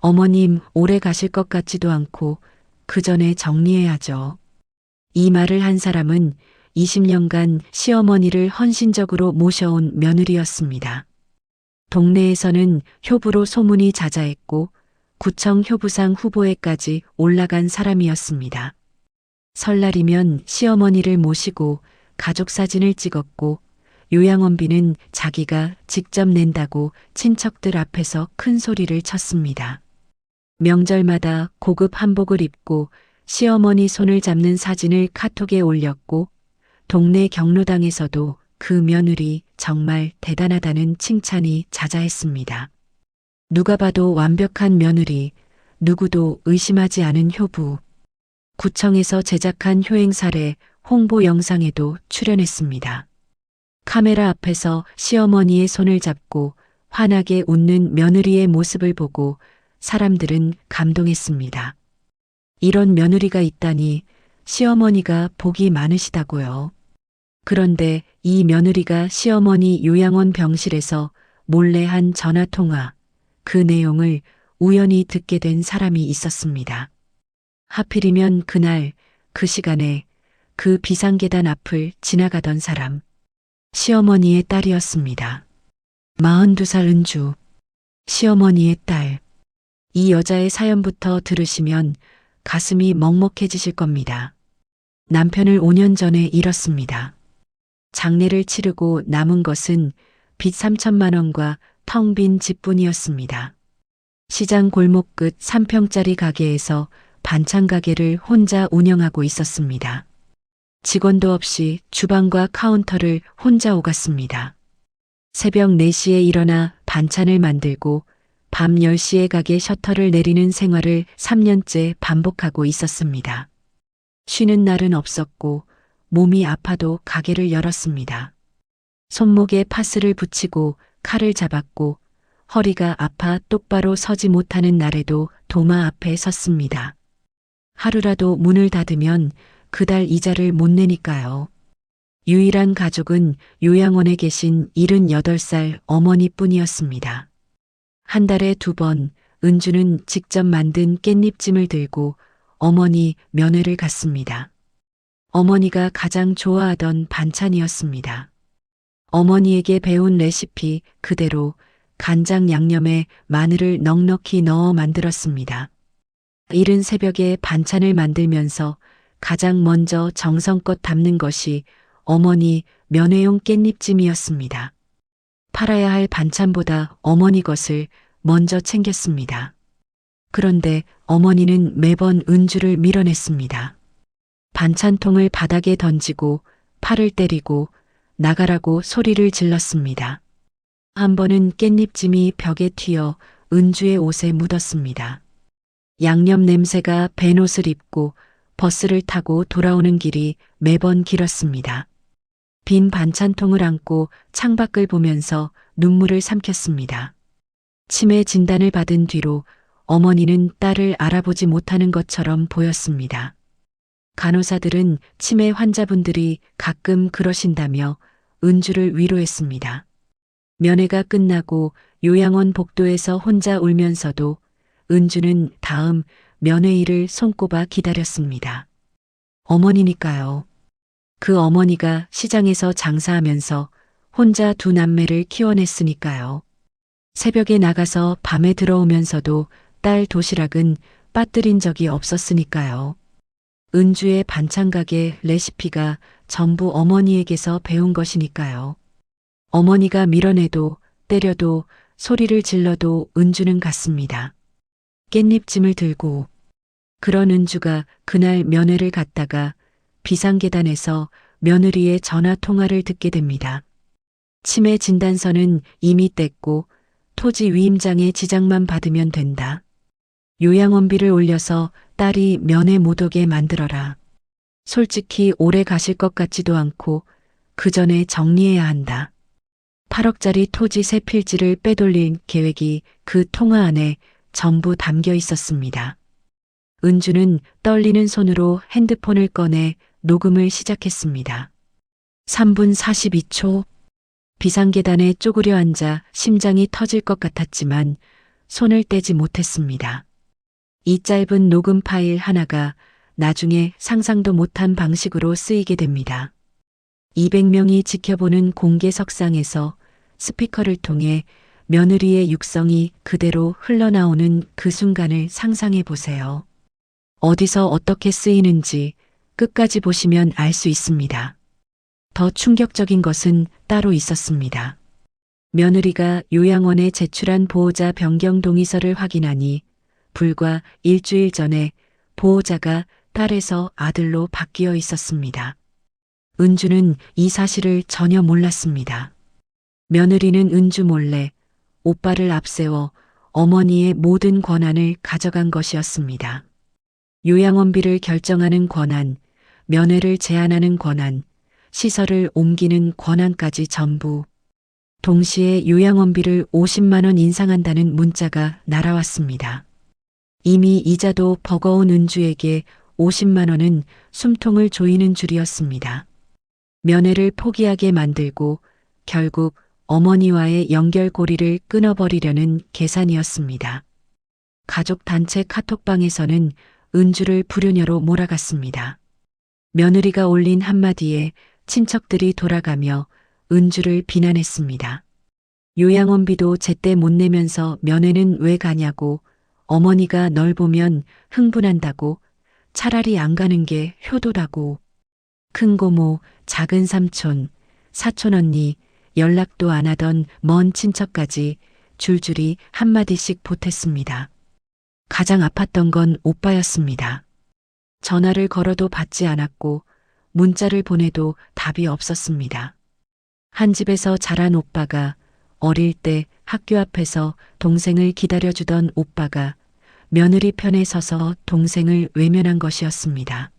어머님, 오래 가실 것 같지도 않고 그 전에 정리해야죠. 이 말을 한 사람은 20년간 시어머니를 헌신적으로 모셔온 며느리였습니다. 동네에서는 효부로 소문이 자자했고 구청 효부상 후보에까지 올라간 사람이었습니다. 설날이면 시어머니를 모시고 가족 사진을 찍었고 요양원비는 자기가 직접 낸다고 친척들 앞에서 큰 소리를 쳤습니다. 명절마다 고급 한복을 입고 시어머니 손을 잡는 사진을 카톡에 올렸고 동네 경로당에서도 그 며느리 정말 대단하다는 칭찬이 자자했습니다. 누가 봐도 완벽한 며느리, 누구도 의심하지 않은 효부. 구청에서 제작한 효행사례 홍보 영상에도 출연했습니다. 카메라 앞에서 시어머니의 손을 잡고 환하게 웃는 며느리의 모습을 보고 사람들은 감동했습니다. 이런 며느리가 있다니 시어머니가 복이 많으시다고요. 그런데 이 며느리가 시어머니 요양원 병실에서 몰래 한 전화통화, 그 내용을 우연히 듣게 된 사람이 있었습니다. 하필이면 그날, 그 시간에 그 비상계단 앞을 지나가던 사람, 시어머니의 딸이었습니다. 42살 은주, 시어머니의 딸. 이 여자의 사연부터 들으시면 가슴이 먹먹해지실 겁니다. 남편을 5년 전에 잃었습니다. 장례를 치르고 남은 것은 빚 3천만 원과 텅 빈 집뿐이었습니다. 시장 골목 끝 3평짜리 가게에서 반찬 가게를 혼자 운영하고 있었습니다. 직원도 없이 주방과 카운터를 혼자 오갔습니다. 새벽 4시에 일어나 반찬을 만들고 밤 10시에 가게 셔터를 내리는 생활을 3년째 반복하고 있었습니다. 쉬는 날은 없었고 몸이 아파도 가게를 열었습니다. 손목에 파스를 붙이고 칼을 잡았고 허리가 아파 똑바로 서지 못하는 날에도 도마 앞에 섰습니다. 하루라도 문을 닫으면 그달 이자를 못 내니까요. 유일한 가족은 요양원에 계신 78살 어머니뿐이었습니다. 한 달에 2번 은주는 직접 만든 깻잎찜을 들고 어머니 면회를 갔습니다. 어머니가 가장 좋아하던 반찬이었습니다. 어머니에게 배운 레시피 그대로 간장 양념에 마늘을 넉넉히 넣어 만들었습니다. 이른 새벽에 반찬을 만들면서 가장 먼저 정성껏 담는 것이 어머니 면회용 깻잎찜이었습니다. 팔아야 할 반찬보다 어머니 것을 먼저 챙겼습니다. 그런데 어머니는 매번 은주를 밀어냈습니다. 반찬통을 바닥에 던지고 팔을 때리고 나가라고 소리를 질렀습니다. 한 번은 깻잎찜이 벽에 튀어 은주의 옷에 묻었습니다. 양념 냄새가 밴 옷을 입고 버스를 타고 돌아오는 길이 매번 길었습니다. 빈 반찬통을 안고 창밖을 보면서 눈물을 삼켰습니다. 치매 진단을 받은 뒤로 어머니는 딸을 알아보지 못하는 것처럼 보였습니다. 간호사들은 치매 환자분들이 가끔 그러신다며 은주를 위로했습니다. 면회가 끝나고 요양원 복도에서 혼자 울면서도 은주는 다음 면회일을 손꼽아 기다렸습니다. 어머니니까요. 그 어머니가 시장에서 장사하면서 혼자 2 남매를 키워냈으니까요. 새벽에 나가서 밤에 들어오면서도 딸 도시락은 빠뜨린 적이 없었으니까요. 은주의 반찬 가게 레시피가 전부 어머니에게서 배운 것이니까요. 어머니가 밀어내도 때려도 소리를 질러도 은주는 갔습니다. 깻잎찜을 들고. 그런 은주가 그날 면회를 갔다가 비상계단에서 며느리의 전화 통화를 듣게 됩니다. 치매 진단서는 이미 뗐고 토지 위임장의 지장만 받으면 된다. 요양원비를 올려서 딸이 면회 못 오게 만들어라. 솔직히 오래 가실 것 같지도 않고 그 전에 정리해야 한다. 8억짜리 토지 3필지를 빼돌릴 계획이 그 통화 안에 전부 담겨 있었습니다. 은주는 떨리는 손으로 핸드폰을 꺼내 녹음을 시작했습니다. 3분 42초. 비상계단에 쪼그려 앉아 심장이 터질 것 같았지만 손을 떼지 못했습니다. 이 짧은 녹음 파일 하나가 나중에 상상도 못한 방식으로 쓰이게 됩니다. 200명이 지켜보는 공개석상에서 스피커를 통해 며느리의 육성이 그대로 흘러나오는 그 순간을 상상해 보세요. 어디서 어떻게 쓰이는지 끝까지 보시면 알 수 있습니다. 더 충격적인 것은 따로 있었습니다. 며느리가 요양원에 제출한 보호자 변경 동의서를 확인하니 불과 일주일 전에 보호자가 딸에서 아들로 바뀌어 있었습니다. 은주는 이 사실을 전혀 몰랐습니다. 며느리는 은주 몰래 오빠를 앞세워 어머니의 모든 권한을 가져간 것이었습니다. 요양원비를 결정하는 권한, 면회를 제한하는 권한, 시설을 옮기는 권한까지 전부. 동시에 요양원비를 50만 원 인상한다는 문자가 날아왔습니다. 이미 이자도 버거운 은주에게 50만 원은 숨통을 조이는 줄이었습니다. 면회를 포기하게 만들고 결국 어머니와의 연결고리를 끊어버리려는 계산이었습니다. 가족 단체 카톡방에서는 은주를 불효녀로 몰아갔습니다. 며느리가 올린 한마디에 친척들이 돌아가며 은주를 비난했습니다. 요양원비도 제때 못 내면서 면회는 왜 가냐고, 어머니가 널 보면 흥분한다고, 차라리 안 가는 게 효도라고. 큰 고모, 작은 삼촌, 사촌 언니, 연락도 안 하던 먼 친척까지 줄줄이 한마디씩 보탰습니다. 가장 아팠던 건 오빠였습니다. 전화를 걸어도 받지 않았고 문자를 보내도 답이 없었습니다. 한 집에서 자란 오빠가, 어릴 때 학교 앞에서 동생을 기다려주던 오빠가 며느리 편에 서서 동생을 외면한 것이었습니다.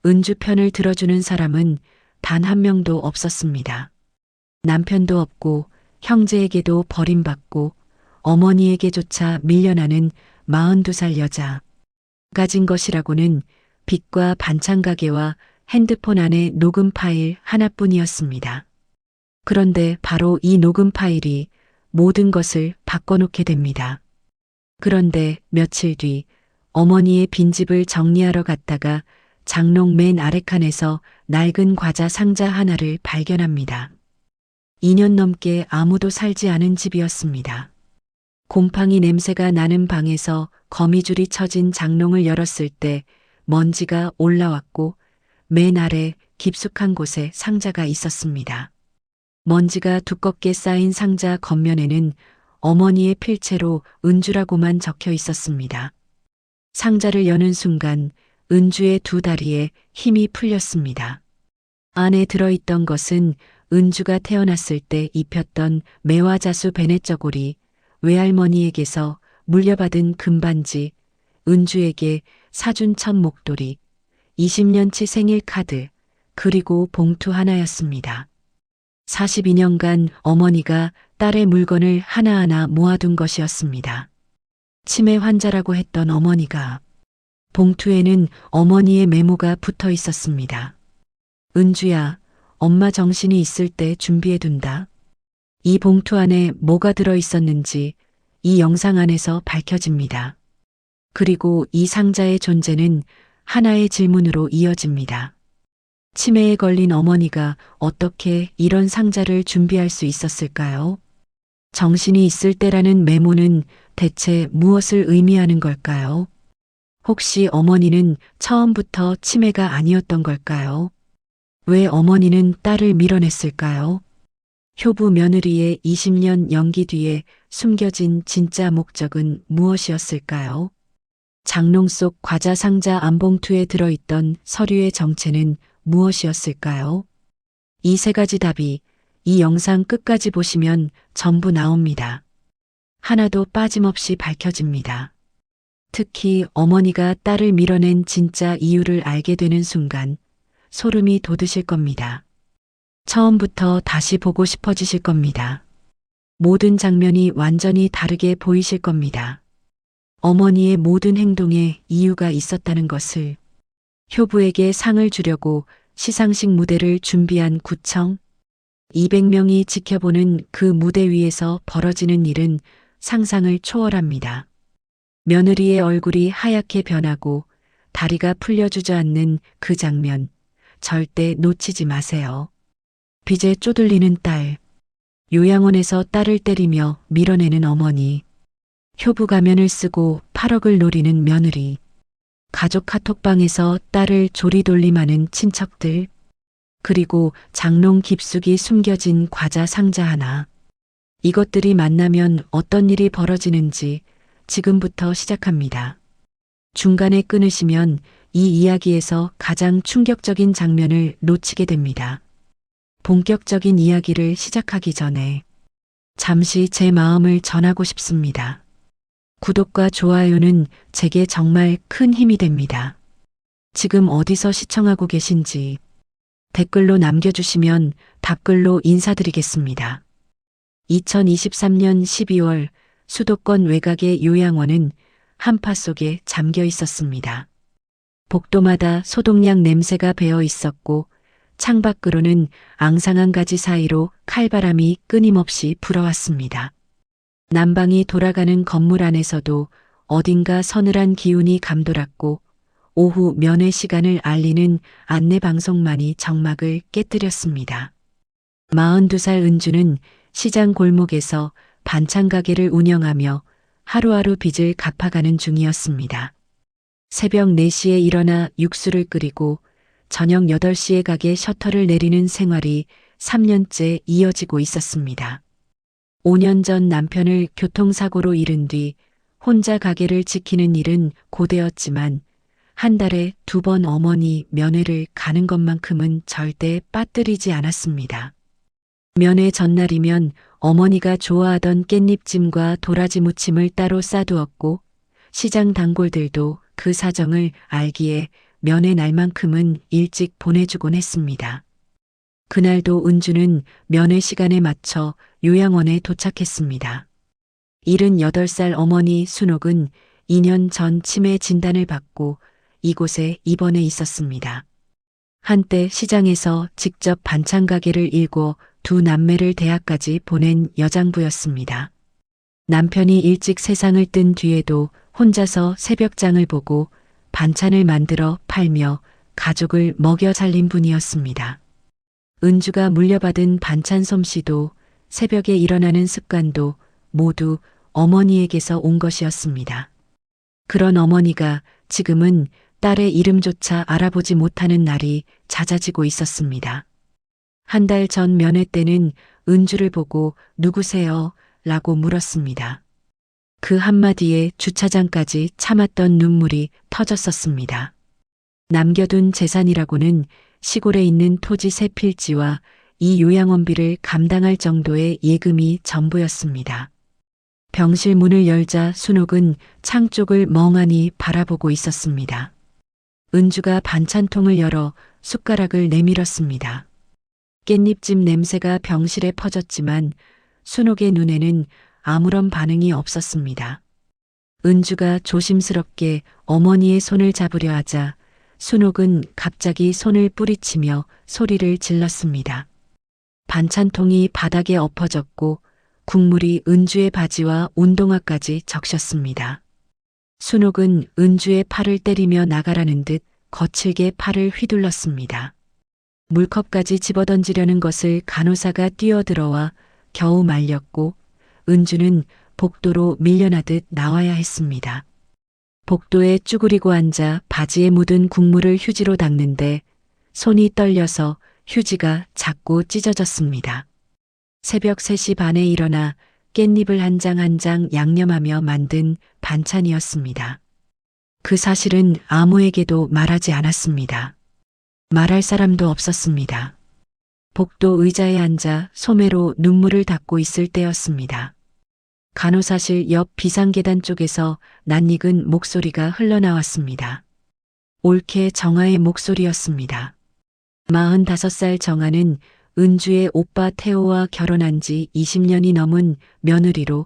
은주 편을 들어주는 사람은 단 한 명도 없었습니다. 남편도 없고 형제에게도 버림받고 어머니에게조차 밀려나는 42살 여자. 가진 것이라고는 빚과 반찬 가게와 핸드폰 안에 녹음 파일 하나뿐이었습니다. 그런데 바로 이 녹음 파일이 모든 것을 바꿔놓게 됩니다. 그런데 며칠 뒤 어머니의 빈집을 정리하러 갔다가 장롱 맨 아래칸에서 낡은 과자 상자 하나를 발견합니다. 2년 넘게 아무도 살지 않은 집이었습니다. 곰팡이 냄새가 나는 방에서 거미줄이 쳐진 장롱을 열었을 때 먼지가 올라왔고 맨 아래 깊숙한 곳에 상자가 있었습니다. 먼지가 두껍게 쌓인 상자 겉면에는 어머니의 필체로 은주라고만 적혀 있었습니다. 상자를 여는 순간 은주의 두 다리에 힘이 풀렸습니다. 안에 들어있던 것은 은주가 태어났을 때 입혔던 매화자수 베네저고리, 외할머니에게서 물려받은 금반지, 은주에게 사준 첫 목도리, 20년치 생일 카드, 그리고 봉투 하나였습니다. 42년간 어머니가 딸의 물건을 하나하나 모아둔 것이었습니다. 치매 환자라고 했던 어머니가, 봉투에는 어머니의 메모가 붙어 있었습니다. 은주야, 엄마 정신이 있을 때 준비해둔다. 이 봉투 안에 뭐가 들어 있었는지 이 영상 안에서 밝혀집니다. 그리고 이 상자의 존재는 하나의 질문으로 이어집니다. 치매에 걸린 어머니가 어떻게 이런 상자를 준비할 수 있었을까요? 정신이 있을 때라는 메모는 대체 무엇을 의미하는 걸까요? 혹시 어머니는 처음부터 치매가 아니었던 걸까요? 왜 어머니는 딸을 밀어냈을까요? 효부 며느리의 20년 연기 뒤에 숨겨진 진짜 목적은 무엇이었을까요? 장롱 속 과자 상자 안봉투에 들어있던 서류의 정체는 무엇이었을까요? 이 세 가지 답이 이 영상 끝까지 보시면 전부 나옵니다. 하나도 빠짐없이 밝혀집니다. 특히 어머니가 딸을 밀어낸 진짜 이유를 알게 되는 순간 소름이 돋으실 겁니다. 처음부터 다시 보고 싶어지실 겁니다. 모든 장면이 완전히 다르게 보이실 겁니다. 어머니의 모든 행동에 이유가 있었다는 것을, 효부에게 상을 주려고 시상식 무대를 준비한 구청, 200명이 지켜보는 그 무대 위에서 벌어지는 일은 상상을 초월합니다. 며느리의 얼굴이 하얗게 변하고 다리가 풀려 주저앉는 그 장면, 절대 놓치지 마세요. 빚에 쪼들리는 딸, 요양원에서 딸을 때리며 밀어내는 어머니, 효부 가면을 쓰고 8억을 노리는 며느리, 가족 카톡방에서 딸을 조리돌림하는 친척들, 그리고 장롱 깊숙이 숨겨진 과자 상자 하나. 이것들이 만나면 어떤 일이 벌어지는지 지금부터 시작합니다. 중간에 끊으시면 이 이야기에서 가장 충격적인 장면을 놓치게 됩니다. 본격적인 이야기를 시작하기 전에 잠시 제 마음을 전하고 싶습니다. 구독과 좋아요는 제게 정말 큰 힘이 됩니다. 지금 어디서 시청하고 계신지 댓글로 남겨주시면 답글로 인사드리겠습니다. 2023년 12월 수도권 외곽의 요양원은 한파 속에 잠겨 있었습니다. 복도마다 소독약 냄새가 배어 있었고 창밖으로는 앙상한 가지 사이로 칼바람이 끊임없이 불어왔습니다. 난방이 돌아가는 건물 안에서도 어딘가 서늘한 기운이 감돌았고 오후 면회 시간을 알리는 안내방송만이 정막을 깨뜨렸습니다. 42살 은주는 시장 골목에서 반찬 가게를 운영하며 하루하루 빚을 갚아가는 중이었습니다. 새벽 4시에 일어나 육수를 끓이고 저녁 8시에 가게 셔터를 내리는 생활이 3년째 이어지고 있었습니다. 5년 전 남편을 교통사고로 잃은 뒤 혼자 가게를 지키는 일은 고되었지만 한 달에 2번 어머니 면회를 가는 것만큼은 절대 빠뜨리지 않았습니다. 면회 전날이면 어머니가 좋아하던 깻잎찜과 도라지 무침을 따로 싸두었고 시장 단골들도 그 사정을 알기에 면회 날만큼은 일찍 보내주곤 했습니다. 그날도 은주는 면회 시간에 맞춰 요양원에 도착했습니다. 78살 어머니 순옥은 2년 전 치매 진단을 받고 이곳에 입원해 있었습니다. 한때 시장에서 직접 반찬 가게를 일고 2 남매를 대학까지 보낸 여장부였습니다. 남편이 일찍 세상을 뜬 뒤에도 혼자서 새벽장을 보고 반찬을 만들어 팔며 가족을 먹여 살린 분이었습니다. 은주가 물려받은 반찬 솜씨도 새벽에 일어나는 습관도 모두 어머니에게서 온 것이었습니다. 그런 어머니가 지금은 딸의 이름조차 알아보지 못하는 날이 잦아지고 있었습니다. 한 달 전 면회 때는 은주를 보고 누구세요? 라고 물었습니다. 그 한마디에 주차장까지 참았던 눈물이 터졌었습니다. 남겨둔 재산이라고는 시골에 있는 토지 3필지와 이 요양원비를 감당할 정도의 예금이 전부였습니다. 병실 문을 열자 순옥은 창 쪽을 멍하니 바라보고 있었습니다. 은주가 반찬통을 열어 숟가락을 내밀었습니다. 깻잎찜 냄새가 병실에 퍼졌지만 순옥의 눈에는 아무런 반응이 없었습니다. 은주가 조심스럽게 어머니의 손을 잡으려 하자 순옥은 갑자기 손을 뿌리치며 소리를 질렀습니다. 반찬통이 바닥에 엎어졌고 국물이 은주의 바지와 운동화까지 적셨습니다. 순옥은 은주의 팔을 때리며 나가라는 듯 거칠게 팔을 휘둘렀습니다. 물컵까지 집어던지려는 것을 간호사가 뛰어들어와 겨우 말렸고 은주는 복도로 밀려나듯 나와야 했습니다. 복도에 쭈그리고 앉아 바지에 묻은 국물을 휴지로 닦는데 손이 떨려서 휴지가 자꾸 찢어졌습니다. 새벽 3시 반에 일어나 깻잎을 한 장 한 장 양념하며 만든 반찬이었습니다. 그 사실은 아무에게도 말하지 않았습니다. 말할 사람도 없었습니다. 복도 의자에 앉아 소매로 눈물을 닦고 있을 때였습니다. 간호사실 옆 비상계단 쪽에서 낯익은 목소리가 흘러나왔습니다. 옳게 정아의 목소리였습니다. 45살 정아는 은주의 오빠 태호와 결혼한 지 20년이 넘은 며느리로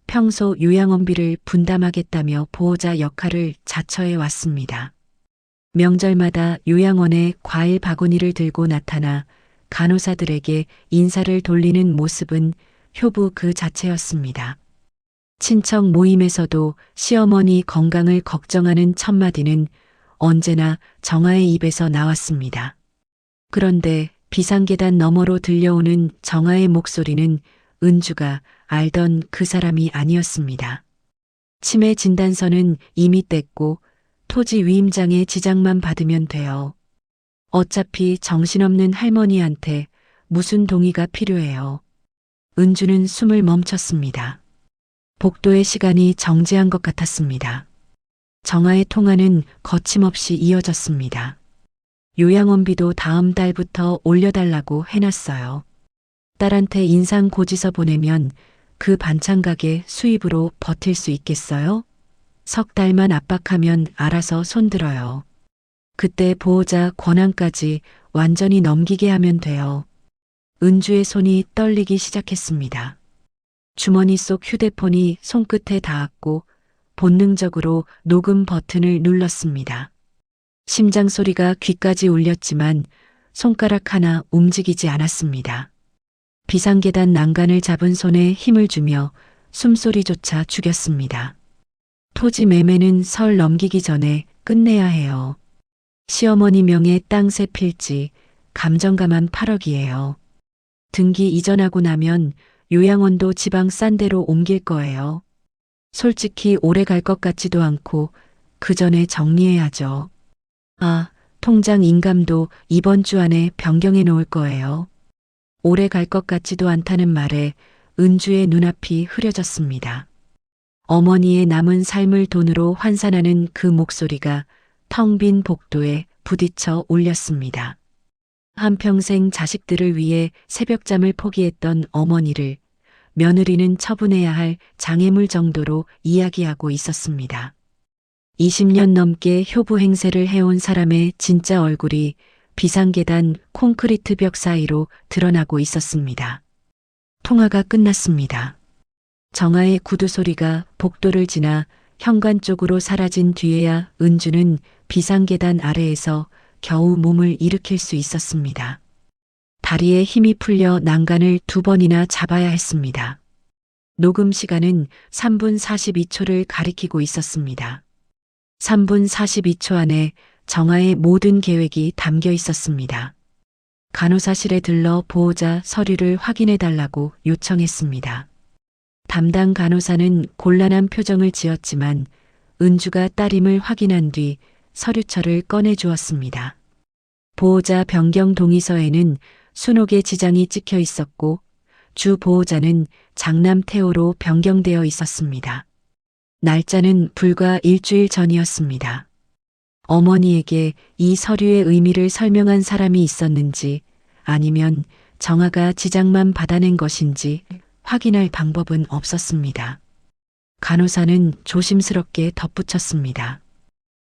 평소 요양원비를 분담하겠다며 보호자 역할을 자처해 왔습니다. 명절마다 요양원에 과일 바구니를 들고 나타나 간호사들에게 인사를 돌리는 모습은 효부 그 자체였습니다. 친척 모임에서도 시어머니 건강을 걱정하는 첫마디는 언제나 정아의 입에서 나왔습니다. 그런데 비상계단 너머로 들려오는 정아의 목소리는 은주가 알던 그 사람이 아니었습니다. 치매 진단서는 이미 뗐고 토지 위임장의 지장만 받으면 돼요. 어차피 정신없는 할머니한테 무슨 동의가 필요해요. 은주는 숨을 멈췄습니다. 복도의 시간이 정지한 것 같았습니다. 정아의 통화는 거침없이 이어졌습니다. 요양원비도 다음 달부터 올려달라고 해놨어요. 딸한테 인상 고지서 보내면 그 반찬 가게 수입으로 버틸 수 있겠어요? 석 달만 압박하면 알아서 손들어요. 그때 보호자 권한까지 완전히 넘기게 하면 돼요. 은주의 손이 떨리기 시작했습니다. 주머니 속 휴대폰이 손끝에 닿았고 본능적으로 녹음 버튼을 눌렀습니다. 심장 소리가 귀까지 울렸지만 손가락 하나 움직이지 않았습니다. 비상계단 난간을 잡은 손에 힘을 주며 숨소리조차 죽였습니다. 토지 매매는 설 넘기기 전에 끝내야 해요. 시어머니 명의 땅 3필지, 감정가만 8억이에요. 등기 이전하고 나면 요양원도 지방 싼 데로 옮길 거예요. 솔직히 오래 갈 것 같지도 않고 그 전에 정리해야죠. 아, 통장 인감도 이번 주 안에 변경해 놓을 거예요. 오래 갈 것 같지도 않다는 말에 은주의 눈앞이 흐려졌습니다. 어머니의 남은 삶을 돈으로 환산하는 그 목소리가 텅 빈 복도에 부딪혀 울렸습니다. 한평생 자식들을 위해 새벽잠을 포기했던 어머니를 며느리는 처분해야 할 장애물 정도로 이야기하고 있었습니다. 20년 넘게 효부 행세를 해온 사람의 진짜 얼굴이 비상계단 콘크리트 벽 사이로 드러나고 있었습니다. 통화가 끝났습니다. 정아의 구두 소리가 복도를 지나 현관 쪽으로 사라진 뒤에야 은주는 비상계단 아래에서 겨우 몸을 일으킬 수 있었습니다. 다리에 힘이 풀려 난간을 2번이나 잡아야 했습니다. 녹음 시간은 3분 42초를 가리키고 있었습니다. 3분 42초 안에 정아의 모든 계획이 담겨 있었습니다. 간호사실에 들러 보호자 서류를 확인해 달라고 요청했습니다. 담당 간호사는 곤란한 표정을 지었지만 은주가 딸임을 확인한 뒤 서류철을 꺼내 주었습니다. 보호자 변경 동의서에는 순옥의 지장이 찍혀 있었고 주 보호자는 장남 태호로 변경되어 있었습니다. 날짜는 불과 일주일 전이었습니다. 어머니에게 이 서류의 의미를 설명한 사람이 있었는지 아니면 정아가 지장만 받아낸 것인지 확인할 방법은 없었습니다. 간호사는 조심스럽게 덧붙였습니다.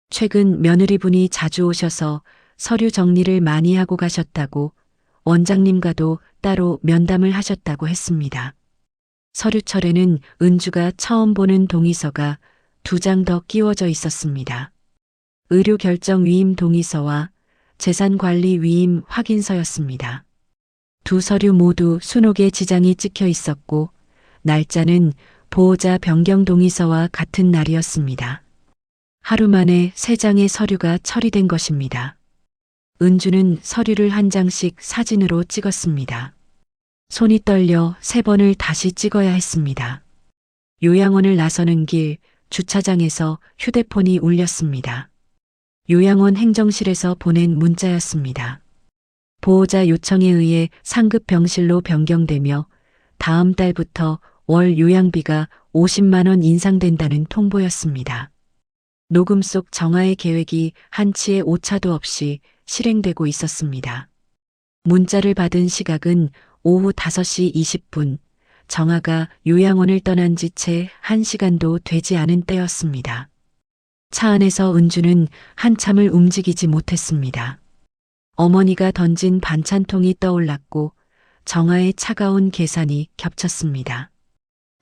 최근 며느리분이 자주 오셔서 서류 정리를 많이 하고 가셨다고 원장님과도 따로 면담을 하셨다고 했습니다. 서류철에는 은주가 처음 보는 동의서가 2장 더 끼워져 있었습니다. 의료결정 위임 동의서와 재산관리 위임 확인서였습니다. 두 서류 모두 순옥의 지장이 찍혀 있었고 날짜는 보호자 변경 동의서와 같은 날이었습니다. 하루 만에 3장의 서류가 처리된 것입니다. 은주는 서류를 한 장씩 사진으로 찍었습니다. 손이 떨려 3번을 다시 찍어야 했습니다. 요양원을 나서는 길 주차장에서 휴대폰이 울렸습니다. 요양원 행정실에서 보낸 문자였습니다. 보호자 요청에 의해 상급 병실로 변경되며 다음 달부터 월 요양비가 50만 원 인상된다는 통보였습니다. 녹음 속 정아의 계획이 한치의 오차도 없이 실행되고 있었습니다. 문자를 받은 시각은 오후 5시 20분, 정아가 요양원을 떠난 지 채 1시간도 되지 않은 때였습니다. 차 안에서 은주는 한참을 움직이지 못했습니다. 어머니가 던진 반찬통이 떠올랐고 정아의 차가운 계산이 겹쳤습니다.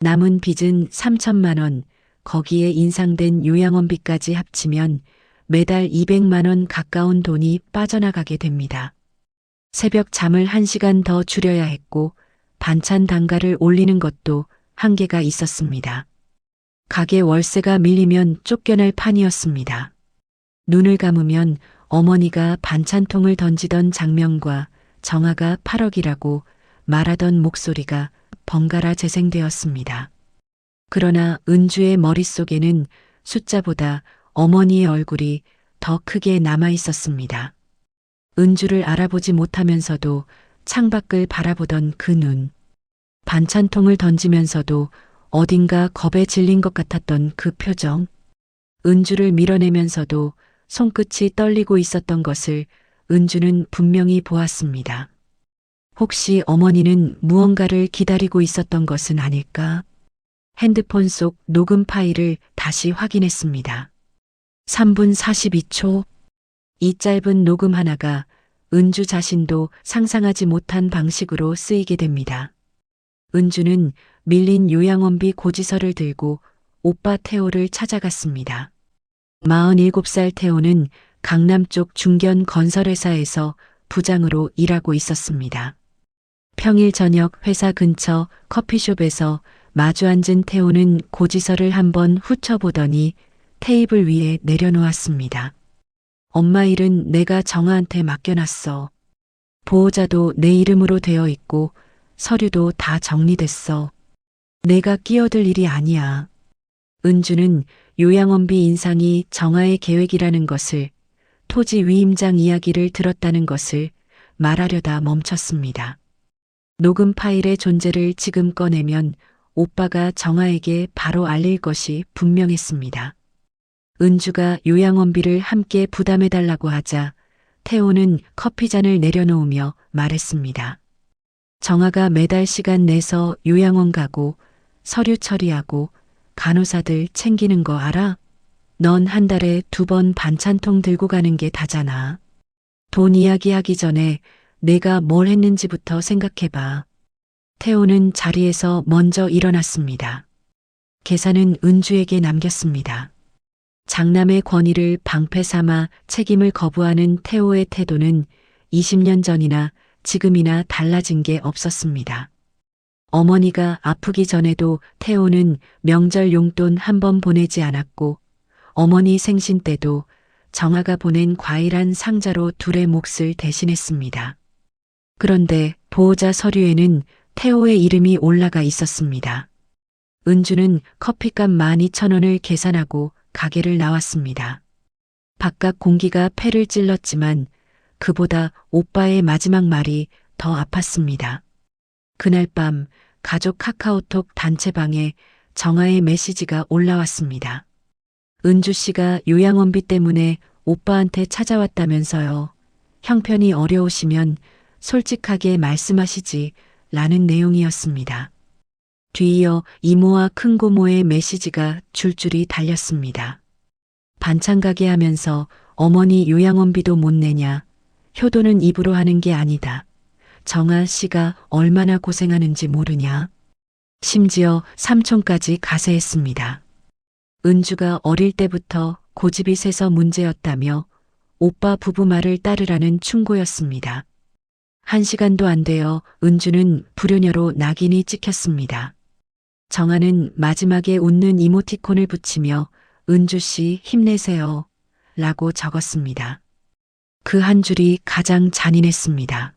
남은 빚은 3천만 원, 거기에 인상된 요양원비까지 합치면 매달 200만 원 가까운 돈이 빠져나가게 됩니다. 새벽 잠을 1시간 더 줄여야 했고 반찬 단가를 올리는 것도 한계가 있었습니다. 가게 월세가 밀리면 쫓겨날 판이었습니다. 눈을 감으면 어머니가 반찬통을 던지던 장면과 정아가 8억이라고 말하던 목소리가 번갈아 재생되었습니다. 그러나 은주의 머릿속에는 숫자보다 어머니의 얼굴이 더 크게 남아 있었습니다. 은주를 알아보지 못하면서도 창밖을 바라보던 그 눈. 반찬통을 던지면서도 어딘가 겁에 질린 것 같았던 그 표정. 은주를 밀어내면서도 손끝이 떨리고 있었던 것을 은주는 분명히 보았습니다. 혹시 어머니는 무언가를 기다리고 있었던 것은 아닐까? 핸드폰 속 녹음 파일을 다시 확인했습니다. 3분 42초. 이 짧은 녹음 하나가 은주 자신도 상상하지 못한 방식으로 쓰이게 됩니다. 은주는 밀린 요양원비 고지서를 들고 오빠 태호를 찾아갔습니다. 47살 태호는 강남 쪽 중견 건설회사에서 부장으로 일하고 있었습니다. 평일 저녁 회사 근처 커피숍에서 마주 앉은 태호는 고지서를 한번 훑어보더니 테이블 위에 내려놓았습니다. 엄마 일은 내가 정아한테 맡겨놨어. 보호자도 내 이름으로 되어 있고 서류도 다 정리됐어. 내가 끼어들 일이 아니야. 은주는 요양원비 인상이 정아의 계획이라는 것을, 토지 위임장 이야기를 들었다는 것을 말하려다 멈췄습니다. 녹음 파일의 존재를 지금 꺼내면 오빠가 정아에게 바로 알릴 것이 분명했습니다. 은주가 요양원비를 함께 부담해달라고 하자 태호는 커피잔을 내려놓으며 말했습니다. 정아가 매달 시간 내서 요양원 가고 서류 처리하고 간호사들 챙기는 거 알아? 넌 한 달에 2번 반찬통 들고 가는 게 다잖아. 돈 이야기하기 전에 내가 뭘 했는지부터 생각해봐. 태호는 자리에서 먼저 일어났습니다. 계산은 은주에게 남겼습니다. 장남의 권위를 방패 삼아 책임을 거부하는 태호의 태도는 20년 전이나 지금이나 달라진 게 없었습니다. 어머니가 아프기 전에도 태호는 명절 용돈 한 번 보내지 않았고 어머니 생신 때도 정아가 보낸 과일 한 상자로 둘의 몫을 대신했습니다. 그런데 보호자 서류에는 태호의 이름이 올라가 있었습니다. 은주는 커피값 12,000원을 계산하고 가게를 나왔습니다. 바깥 공기가 폐를 찔렀지만 그보다 오빠의 마지막 말이 더 아팠습니다. 그날 밤 가족 카카오톡 단체방에 정아의 메시지가 올라왔습니다. 은주 씨가 요양원비 때문에 오빠한테 찾아왔다면서요. 형편이 어려우시면 솔직하게 말씀하시지 라는 내용이었습니다. 뒤이어 이모와 큰고모의 메시지가 줄줄이 달렸습니다. 반찬 가게 하면서 어머니 요양원비도 못 내냐. 효도는 입으로 하는 게 아니다. 정아 씨가 얼마나 고생하는지 모르냐. 심지어 삼촌까지 가세했습니다. 은주가 어릴 때부터 고집이 세서 문제였다며 오빠 부부 말을 따르라는 충고였습니다. 1시간도 안 되어 은주는 불효녀로 낙인이 찍혔습니다. 정아는 마지막에 웃는 이모티콘을 붙이며 은주 씨 힘내세요 라고 적었습니다. 그 한 줄이 가장 잔인했습니다.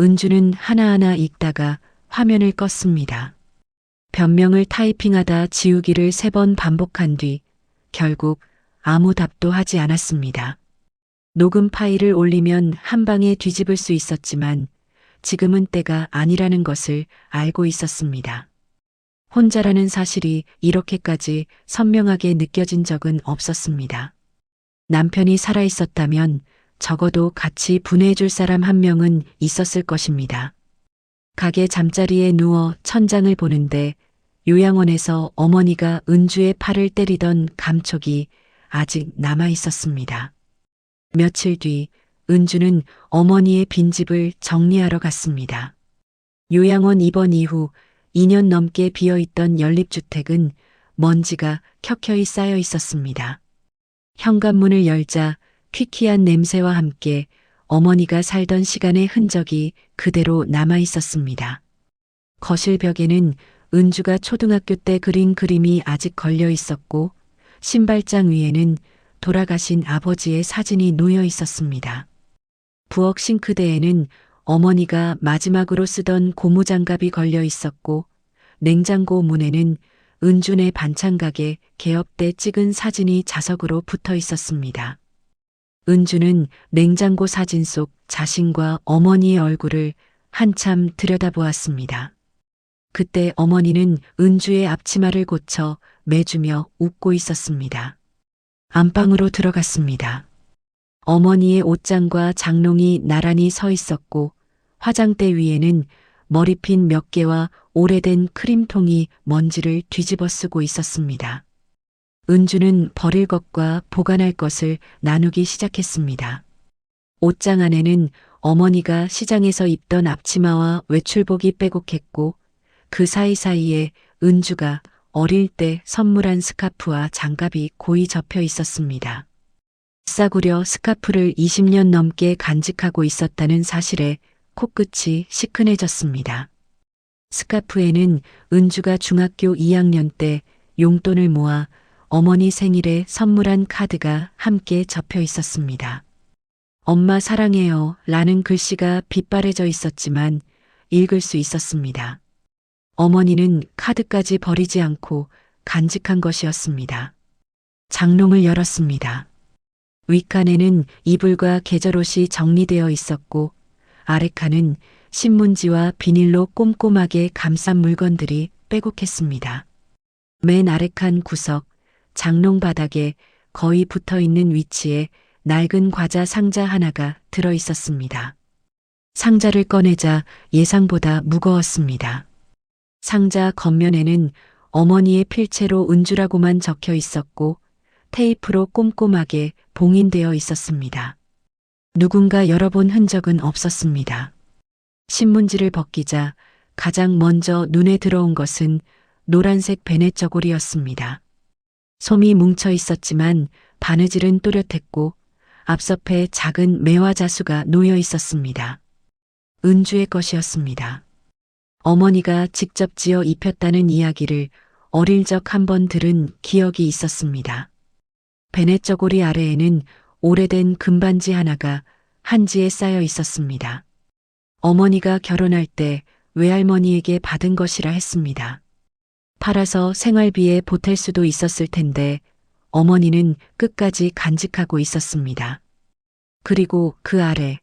은주는 하나하나 읽다가 화면을 껐습니다. 변명을 타이핑하다 지우기를 3번 반복한 뒤 결국 아무 답도 하지 않았습니다. 녹음 파일을 올리면 한 방에 뒤집을 수 있었지만 지금은 때가 아니라는 것을 알고 있었습니다. 혼자라는 사실이 이렇게까지 선명하게 느껴진 적은 없었습니다. 남편이 살아있었다면 적어도 같이 분해해줄 사람 한 명은 있었을 것입니다. 가게 잠자리에 누워 천장을 보는데 요양원에서 어머니가 은주의 팔을 때리던 감촉이 아직 남아 있었습니다. 며칠 뒤 은주는 어머니의 빈집을 정리하러 갔습니다. 요양원 입원 이후 2년 넘게 비어있던 연립주택은 먼지가 켜켜이 쌓여 있었습니다. 현관문을 열자 퀴퀴한 냄새와 함께 어머니가 살던 시간의 흔적이 그대로 남아 있었습니다. 거실 벽에는 은주가 초등학교 때 그린 그림이 아직 걸려 있었고 신발장 위에는 돌아가신 아버지의 사진이 놓여 있었습니다. 부엌 싱크대에는 어머니가 마지막으로 쓰던 고무장갑이 걸려 있었고 냉장고 문에는 은준의 반찬가게 개업 때 찍은 사진이 자석으로 붙어 있었습니다. 은주는 냉장고 사진 속 자신과 어머니의 얼굴을 한참 들여다보았습니다. 그때 어머니는 은주의 앞치마를 고쳐 매주며 웃고 있었습니다. 안방으로 들어갔습니다. 어머니의 옷장과 장롱이 나란히 서 있었고 화장대 위에는 머리핀 몇 개와 오래된 크림통이 먼지를 뒤집어 쓰고 있었습니다. 은주는 버릴 것과 보관할 것을 나누기 시작했습니다. 옷장 안에는 어머니가 시장에서 입던 앞치마와 외출복이 빼곡했고 그 사이사이에 은주가 어릴 때 선물한 스카프와 장갑이 고이 접혀 있었습니다. 싸구려 스카프를 20년 넘게 간직하고 있었다는 사실에 코끝이 시큰해졌습니다. 스카프에는 은주가 중학교 2학년 때 용돈을 모아 어머니 생일에 선물한 카드가 함께 접혀 있었습니다. 엄마 사랑해요 라는 글씨가 빗바래져 있었지만 읽을 수 있었습니다. 어머니는 카드까지 버리지 않고 간직한 것이었습니다. 장롱을 열었습니다. 윗칸에는 이불과 계절옷이 정리되어 있었고 아래칸은 신문지와 비닐로 꼼꼼하게 감싼 물건들이 빼곡했습니다. 맨 아래칸 구석, 장롱 바닥에 거의 붙어 있는 위치에 낡은 과자 상자 하나가 들어 있었습니다. 상자를 꺼내자 예상보다 무거웠습니다. 상자 겉면에는 어머니의 필체로 은주라고만 적혀 있었고 테이프로 꼼꼼하게 봉인되어 있었습니다. 누군가 열어본 흔적은 없었습니다. 신문지를 벗기자 가장 먼저 눈에 들어온 것은 노란색 베네 저고리였습니다. 솜이 뭉쳐 있었지만 바느질은 또렷했고 앞섭에 작은 매화 자수가 놓여 있었습니다. 은주의 것이었습니다. 어머니가 직접 지어 입혔다는 이야기를 어릴 적 한 번 들은 기억이 있었습니다. 베네 저고리 아래에는 오래된 금반지 하나가 한지에 쌓여 있었습니다. 어머니가 결혼할 때 외할머니에게 받은 것이라 했습니다. 팔아서 생활비에 보탤 수도 있었을 텐데 어머니는 끝까지 간직하고 있었습니다. 그리고 그 아래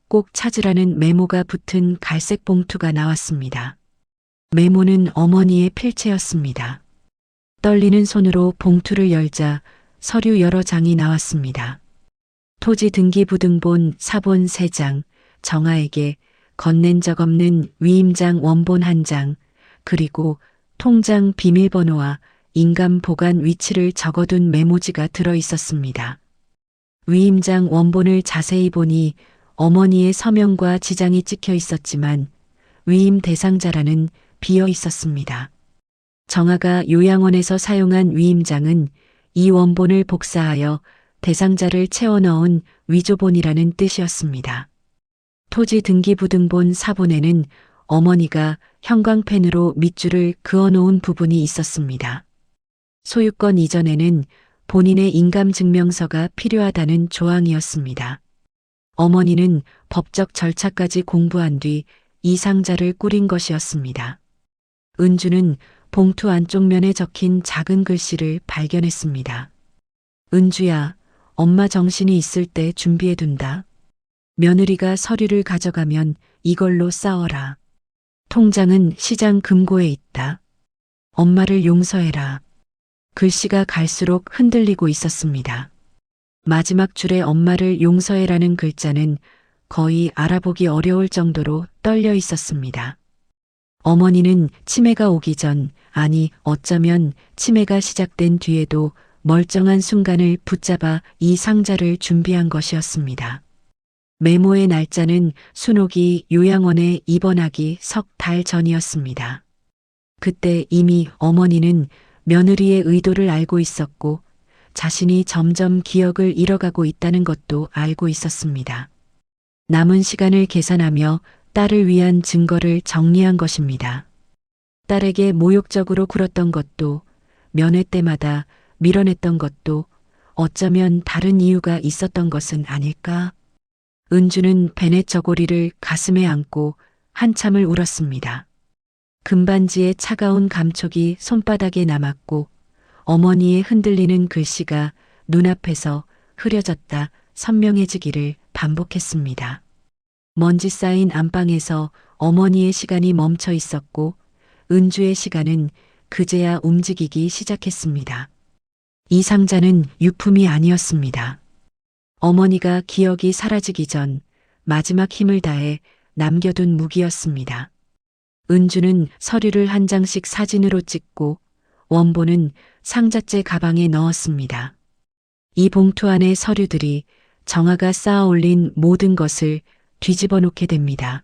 꼭 찾으라는 메모가 붙은 갈색 봉투가 나왔습니다. 메모는 어머니의 필체였습니다. 떨리는 손으로 봉투를 열자 서류 여러 장이 나왔습니다. 토지 등기부등본 사본 3장, 정아에게 건넨 적 없는 위임장 원본 1장, 그리고 통장 비밀번호와 인감 보관 위치를 적어둔 메모지가 들어 있었습니다. 위임장 원본을 자세히 보니 어머니의 서명과 지장이 찍혀 있었지만 위임 대상자라는 비어 있었습니다. 정아가 요양원에서 사용한 위임장은 이 원본을 복사하여 대상자를 채워 넣은 위조본이라는 뜻이었습니다. 토지 등기부등본 사본에는 어머니가 형광펜으로 밑줄을 그어 놓은 부분이 있었습니다. 소유권 이전에는 본인의 인감증명서가 필요하다는 조항이었습니다. 어머니는 법적 절차까지 공부한 뒤 이 상자를 꾸린 것이었습니다. 은주는 봉투 안쪽 면에 적힌 작은 글씨를 발견했습니다. 은주야, 엄마 정신이 있을 때 준비해둔다. 며느리가 서류를 가져가면 이걸로 싸워라. 통장은 시장 금고에 있다. 엄마를 용서해라. 글씨가 갈수록 흔들리고 있었습니다. 마지막 줄에 엄마를 용서해라는 글자는 거의 알아보기 어려울 정도로 떨려 있었습니다. 어머니는 치매가 오기 전, 아니 어쩌면 치매가 시작된 뒤에도 멀쩡한 순간을 붙잡아 이 상자를 준비한 것이었습니다. 메모의 날짜는 순옥이 요양원에 입원하기 석 달 전이었습니다. 그때 이미 어머니는 며느리의 의도를 알고 있었고 자신이 점점 기억을 잃어가고 있다는 것도 알고 있었습니다. 남은 시간을 계산하며 딸을 위한 증거를 정리한 것입니다. 딸에게 모욕적으로 굴었던 것도, 면회 때마다 밀어냈던 것도 어쩌면 다른 이유가 있었던 것은 아닐까? 은주는 베넷 저고리를 가슴에 안고 한참을 울었습니다. 금반지의 차가운 감촉이 손바닥에 남았고 어머니의 흔들리는 글씨가 눈앞에서 흐려졌다 선명해지기를 반복했습니다. 먼지 쌓인 안방에서 어머니의 시간이 멈춰 있었고 은주의 시간은 그제야 움직이기 시작했습니다. 이 상자는 유품이 아니었습니다. 어머니가 기억이 사라지기 전 마지막 힘을 다해 남겨둔 무기였습니다. 은주는 서류를 한 장씩 사진으로 찍고 원본은 상자째 가방에 넣었습니다. 이 봉투 안의 서류들이 정아가 쌓아 올린 모든 것을 뒤집어 놓게 됩니다.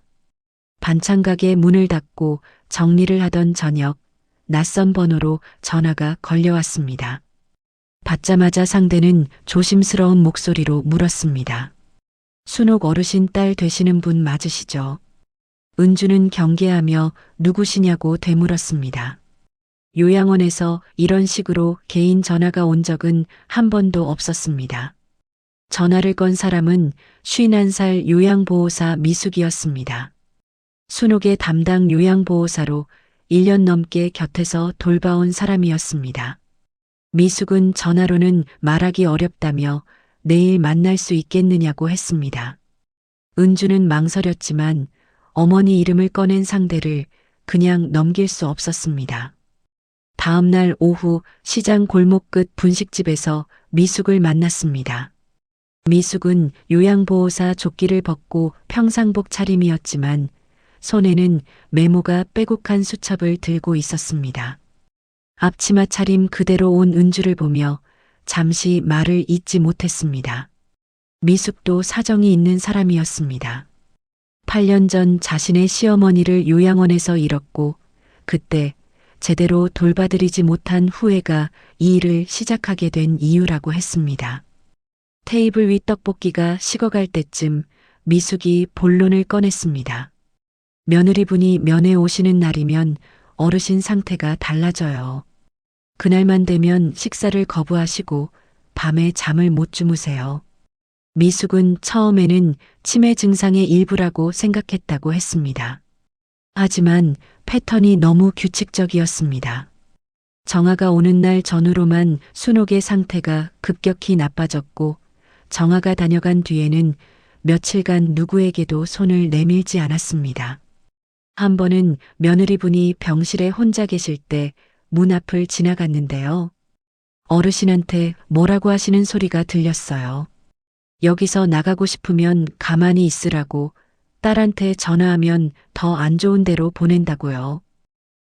반찬가게 문을 닫고 정리를 하던 저녁, 낯선 번호로 전화가 걸려왔습니다. 받자마자 상대는 조심스러운 목소리로 물었습니다. 순옥 어르신 딸 되시는 분 맞으시죠? 은주는 경계하며 누구시냐고 되물었습니다. 요양원에서 이런 식으로 개인 전화가 온 적은 한 번도 없었습니다. 전화를 건 사람은 51살 요양보호사 미숙이었습니다. 순옥의 담당 요양보호사로 1년 넘게 곁에서 돌봐온 사람이었습니다. 미숙은 전화로는 말하기 어렵다며 내일 만날 수 있겠느냐고 했습니다. 은주는 망설였지만 어머니 이름을 꺼낸 상대를 그냥 넘길 수 없었습니다. 다음 날 오후 시장 골목 끝 분식집에서 미숙을 만났습니다. 미숙은 요양보호사 조끼를 벗고 평상복 차림이었지만 손에는 메모가 빼곡한 수첩을 들고 있었습니다. 앞치마 차림 그대로 온 은주를 보며 잠시 말을 잇지 못했습니다. 미숙도 사정이 있는 사람이었습니다. 8년 전 자신의 시어머니를 요양원에서 잃었고 그때 제대로 돌봐드리지 못한 후회가 이 일을 시작하게 된 이유라고 했습니다. 테이블 위 떡볶이가 식어갈 때쯤 미숙이 본론을 꺼냈습니다. 며느리분이 면회 오시는 날이면 어르신 상태가 달라져요. 그날만 되면 식사를 거부하시고 밤에 잠을 못 주무세요. 미숙은 처음에는 치매 증상의 일부라고 생각했다고 했습니다. 하지만 패턴이 너무 규칙적이었습니다. 정아가 오는 날 전후로만 순옥의 상태가 급격히 나빠졌고 정아가 다녀간 뒤에는 며칠간 누구에게도 손을 내밀지 않았습니다. 한 번은 며느리분이 병실에 혼자 계실 때 문 앞을 지나갔는데요. 어르신한테 뭐라고 하시는 소리가 들렸어요. 여기서 나가고 싶으면 가만히 있으라고, 딸한테 전화하면 더 안 좋은 데로 보낸다고요.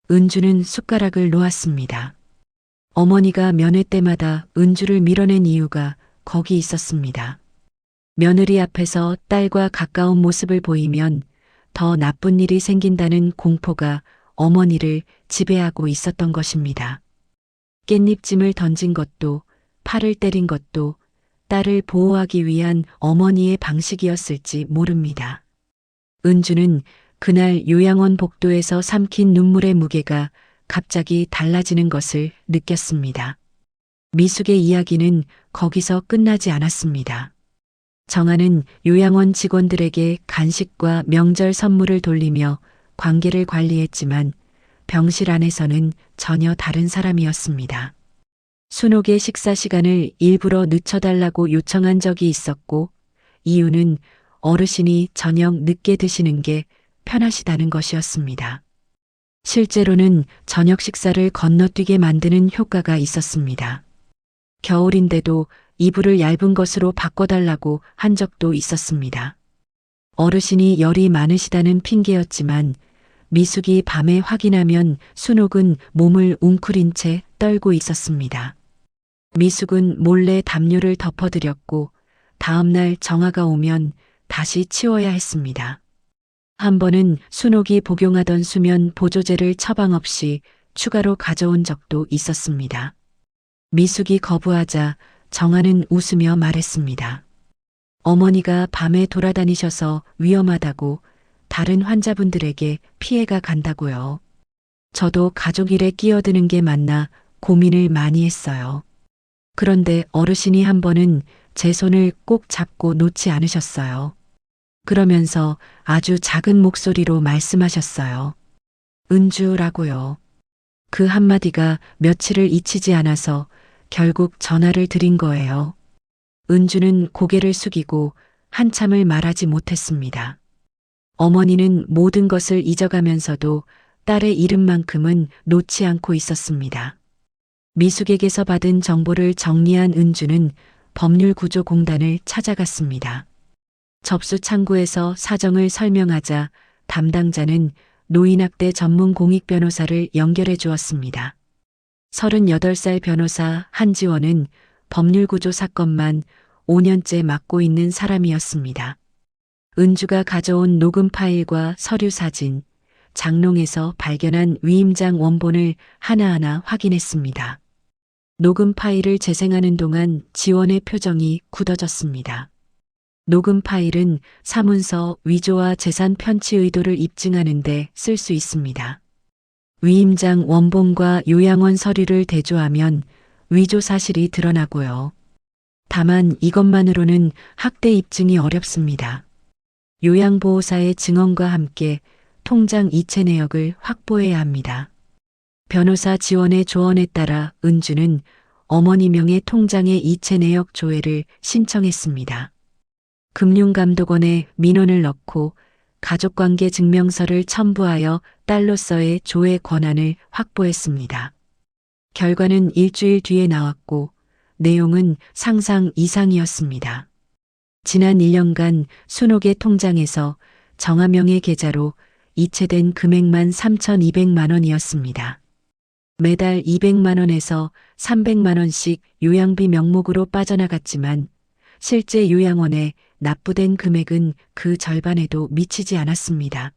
은주는 숟가락을 놓았습니다. 어머니가 면회 때마다 은주를 밀어낸 이유가 거기 있었습니다. 며느리 앞에서 딸과 가까운 모습을 보이면 더 나쁜 일이 생긴다는 공포가 어머니를 지배하고 있었던 것입니다. 깻잎찜을 던진 것도 팔을 때린 것도 딸을 보호하기 위한 어머니의 방식이었을지 모릅니다. 은주는 그날 요양원 복도에서 삼킨 눈물의 무게가 갑자기 달라지는 것을 느꼈습니다. 미숙의 이야기는 거기서 끝나지 않았습니다. 정아는 요양원 직원들에게 간식과 명절 선물을 돌리며 관계를 관리했지만 병실 안에서는 전혀 다른 사람이었습니다. 순옥의 식사 시간을 일부러 늦춰달라고 요청한 적이 있었고 이유는 어르신이 저녁 늦게 드시는 게 편하시다는 것이었습니다. 실제로는 저녁 식사를 건너뛰게 만드는 효과가 있었습니다. 겨울인데도 이불을 얇은 것으로 바꿔달라고 한 적도 있었습니다. 어르신이 열이 많으시다는 핑계였지만 미숙이 밤에 확인하면 순옥은 몸을 웅크린 채 떨고 있었습니다. 미숙은 몰래 담요를 덮어드렸고 다음날 정아가 오면 다시 치워야 했습니다. 한 번은 순옥이 복용하던 수면 보조제를 처방 없이 추가로 가져온 적도 있었습니다. 미숙이 거부하자 정아는 웃으며 말했습니다. 어머니가 밤에 돌아다니셔서 위험하다고, 다른 환자분들에게 피해가 간다고요. 저도 가족 일에 끼어드는 게 맞나 고민을 많이 했어요. 그런데 어르신이 한 번은 제 손을 꼭 잡고 놓지 않으셨어요. 그러면서 아주 작은 목소리로 말씀하셨어요. 은주라고요. 그 한마디가 며칠을 잊히지 않아서 결국 전화를 드린 거예요. 은주는 고개를 숙이고 한참을 말하지 못했습니다. 어머니는 모든 것을 잊어가면서도 딸의 이름만큼은 놓지 않고 있었습니다. 미숙에게서 받은 정보를 정리한 은주는 법률구조공단을 찾아갔습니다. 접수 창구에서 사정을 설명하자 담당자는 노인학대 전문 공익 변호사를 연결해 주었습니다. 38살 변호사 한지원은 법률구조 사건만 5년째 맡고 있는 사람이었습니다. 은주가 가져온 녹음 파일과 서류 사진, 장롱에서 발견한 위임장 원본을 하나하나 확인했습니다. 녹음 파일을 재생하는 동안 지원의 표정이 굳어졌습니다. 녹음 파일은 사문서 위조와 재산 편취 의도를 입증하는 데 쓸 수 있습니다. 위임장 원본과 요양원 서류를 대조하면 위조 사실이 드러나고요. 다만 이것만으로는 학대 입증이 어렵습니다. 요양보호사의 증언과 함께 통장 이체 내역을 확보해야 합니다. 변호사 지원의 조언에 따라 은주는 어머니 명의 통장의 이체 내역 조회를 신청했습니다. 금융감독원에 민원을 넣고 가족관계 증명서를 첨부하여 딸로서의 조회 권한을 확보했습니다. 결과는 일주일 뒤에 나왔고 내용은 상상 이상이었습니다. 지난 1년간 순옥의 통장에서 정하명의 계좌로 이체된 금액만 3,200만 원이었습니다. 매달 200만 원에서 300만 원씩 요양비 명목으로 빠져나갔지만 실제 요양원에 납부된 금액은 그 절반에도 미치지 않았습니다.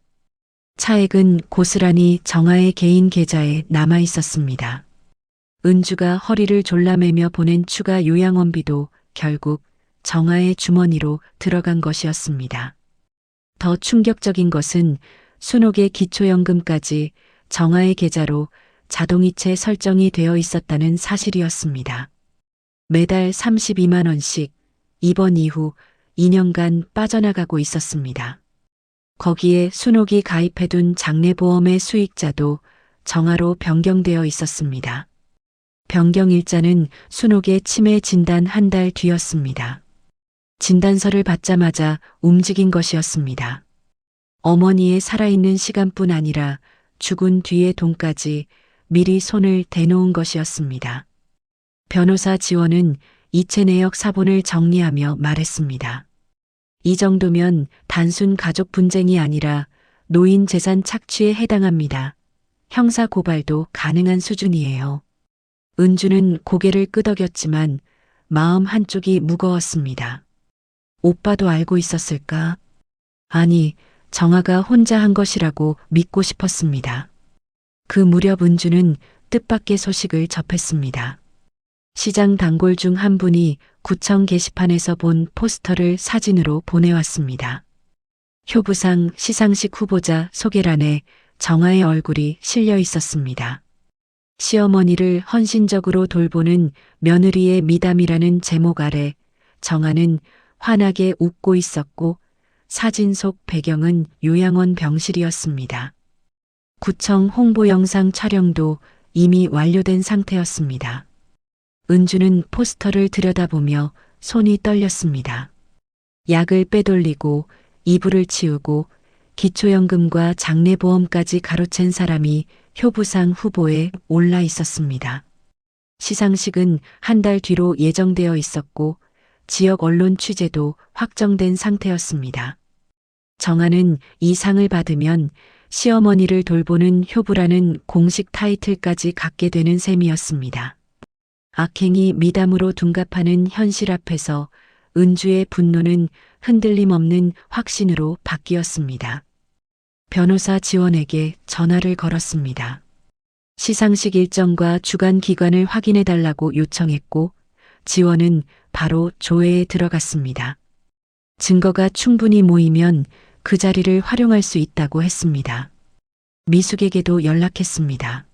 차액은 고스란히 정아의 개인 계좌에 남아 있었습니다. 은주가 허리를 졸라매며 보낸 추가 요양원비도 결국 정아의 주머니로 들어간 것이었습니다. 더 충격적인 것은 순옥의 기초연금까지 정아의 계좌로 자동이체 설정이 되어 있었다는 사실이었습니다. 매달 32만 원씩 입원 이후 2년간 빠져나가고 있었습니다. 거기에 순옥이 가입해둔 장례보험의 수익자도 정아로 변경되어 있었습니다. 변경 일자는 순옥의 치매 진단 한 달 뒤였습니다. 진단서를 받자마자 움직인 것이었습니다. 어머니의 살아있는 시간뿐 아니라 죽은 뒤의 돈까지 미리 손을 대놓은 것이었습니다. 변호사 지원은 이체 내역 사본을 정리하며 말했습니다. 이 정도면 단순 가족 분쟁이 아니라 노인 재산 착취에 해당합니다. 형사 고발도 가능한 수준이에요. 은주는 고개를 끄덕였지만 마음 한쪽이 무거웠습니다. 오빠도 알고 있었을까? 아니, 정아가 혼자 한 것이라고 믿고 싶었습니다. 그 무렵 은주는 뜻밖의 소식을 접했습니다. 시장 단골 중 한 분이 구청 게시판에서 본 포스터를 사진으로 보내왔습니다. 효부상 시상식 후보자 소개란에 정아의 얼굴이 실려 있었습니다. 시어머니를 헌신적으로 돌보는 며느리의 미담이라는 제목 아래 정아는 환하게 웃고 있었고 사진 속 배경은 요양원 병실이었습니다. 구청 홍보 영상 촬영도 이미 완료된 상태였습니다. 은주는 포스터를 들여다보며 손이 떨렸습니다. 약을 빼돌리고 이불을 치우고 기초연금과 장례보험까지 가로챈 사람이 효부상 후보에 올라 있었습니다. 시상식은 한 달 뒤로 예정되어 있었고 지역 언론 취재도 확정된 상태였습니다. 정아는 이 상을 받으면 시어머니를 돌보는 효부라는 공식 타이틀까지 갖게 되는 셈이었습니다. 악행이 미담으로 둔갑하는 현실 앞에서 은주의 분노는 흔들림 없는 확신으로 바뀌었습니다. 변호사 지원에게 전화를 걸었습니다. 시상식 일정과 주간 기간을 확인해달라고 요청했고 지원은 바로 조회에 들어갔습니다. 증거가 충분히 모이면 그 자리를 활용할 수 있다고 했습니다. 미숙에게도 연락했습니다.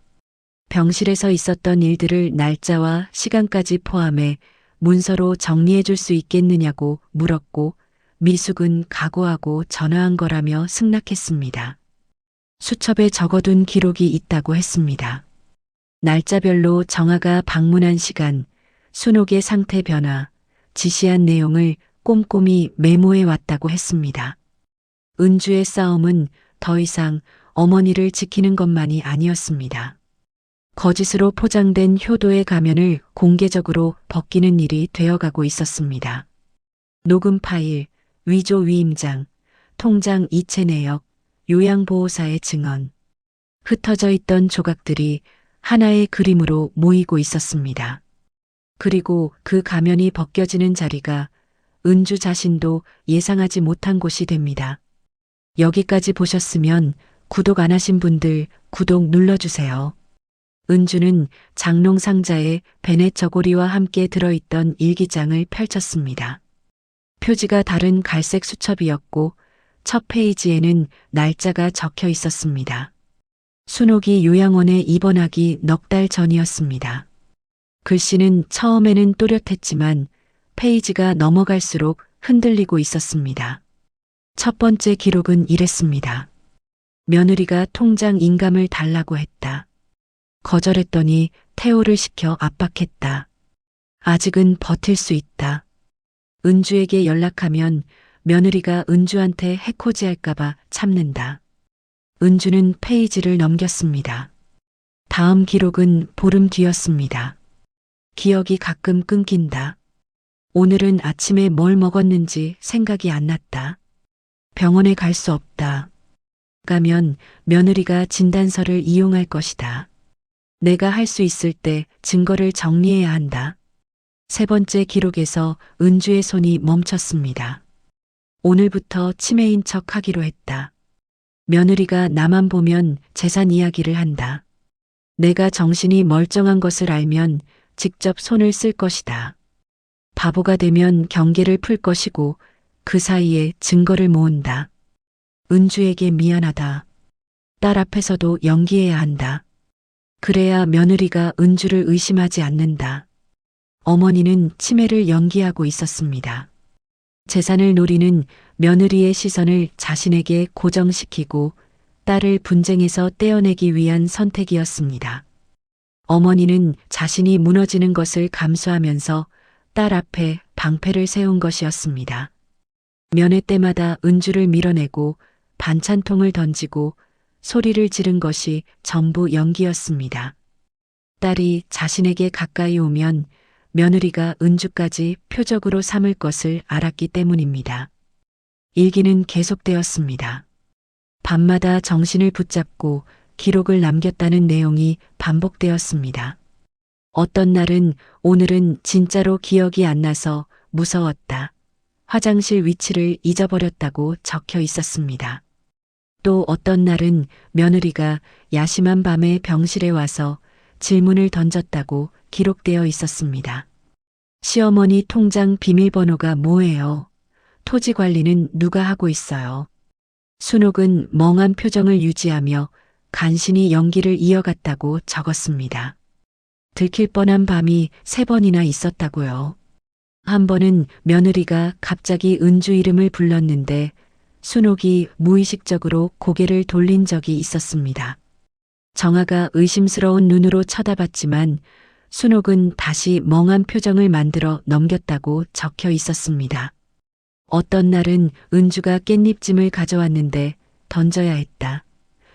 병실에서 있었던 일들을 날짜와 시간까지 포함해 문서로 정리해 줄 수 있겠느냐고 물었고 미숙은 각오하고 전화한 거라며 승낙했습니다. 수첩에 적어둔 기록이 있다고 했습니다. 날짜별로 정아가 방문한 시간, 순옥의 상태 변화, 지시한 내용을 꼼꼼히 메모해 왔다고 했습니다. 은주의 싸움은 더 이상 어머니를 지키는 것만이 아니었습니다. 거짓으로 포장된 효도의 가면을 공개적으로 벗기는 일이 되어가고 있었습니다. 녹음 파일, 위조 위임장, 통장 이체 내역, 요양보호사의 증언. 흩어져 있던 조각들이 하나의 그림으로 모이고 있었습니다. 그리고 그 가면이 벗겨지는 자리가 은주 자신도 예상하지 못한 곳이 됩니다. 여기까지 보셨으면 구독 안 하신 분들 구독 눌러주세요. 은주는 장롱 상자에 베넷 저고리와 함께 들어있던 일기장을 펼쳤습니다. 표지가 다른 갈색 수첩이었고 첫 페이지에는 날짜가 적혀 있었습니다. 순옥이 요양원에 입원하기 넉 달 전이었습니다. 글씨는 처음에는 또렷했지만 페이지가 넘어갈수록 흔들리고 있었습니다. 첫 번째 기록은 이랬습니다. 며느리가 통장 인감을 달라고 했다. 거절했더니 태호를 시켜 압박했다. 아직은 버틸 수 있다. 은주에게 연락하면 며느리가 은주한테 해코지할까봐 참는다. 은주는 페이지를 넘겼습니다. 다음 기록은 보름 뒤였습니다. 기억이 가끔 끊긴다. 오늘은 아침에 뭘 먹었는지 생각이 안 났다. 병원에 갈 수 없다. 가면 며느리가 진단서를 이용할 것이다. 내가 할 수 있을 때 증거를 정리해야 한다. 세 번째 기록에서 은주의 손이 멈췄습니다. 오늘부터 치매인 척 하기로 했다. 며느리가 나만 보면 재산 이야기를 한다. 내가 정신이 멀쩡한 것을 알면 직접 손을 쓸 것이다. 바보가 되면 경계를 풀 것이고 그 사이에 증거를 모은다. 은주에게 미안하다. 딸 앞에서도 연기해야 한다. 그래야 며느리가 은주를 의심하지 않는다. 어머니는 치매를 연기하고 있었습니다. 재산을 노리는 며느리의 시선을 자신에게 고정시키고 딸을 분쟁에서 떼어내기 위한 선택이었습니다. 어머니는 자신이 무너지는 것을 감수하면서 딸 앞에 방패를 세운 것이었습니다. 면회 때마다 은주를 밀어내고 반찬통을 던지고 소리를 지른 것이 전부 연기였습니다. 딸이 자신에게 가까이 오면 며느리가 은주까지 표적으로 삼을 것을 알았기 때문입니다. 일기는 계속되었습니다. 밤마다 정신을 붙잡고 기록을 남겼다는 내용이 반복되었습니다. 어떤 날은 오늘은 진짜로 기억이 안 나서 무서웠다. 화장실 위치를 잊어버렸다고 적혀 있었습니다. 또 어떤 날은 며느리가 야심한 밤에 병실에 와서 질문을 던졌다고 기록되어 있었습니다. 시어머니 통장 비밀번호가 뭐예요? 토지 관리는 누가 하고 있어요? 순옥은 멍한 표정을 유지하며 간신히 연기를 이어갔다고 적었습니다. 들킬 뻔한 밤이 3번이나 있었다고요. 한 번은 며느리가 갑자기 은주 이름을 불렀는데 순옥이 무의식적으로 고개를 돌린 적이 있었습니다. 정아가 의심스러운 눈으로 쳐다봤지만 순옥은 다시 멍한 표정을 만들어 넘겼다고 적혀 있었습니다. 어떤 날은 은주가 깻잎찜을 가져왔는데 던져야 했다.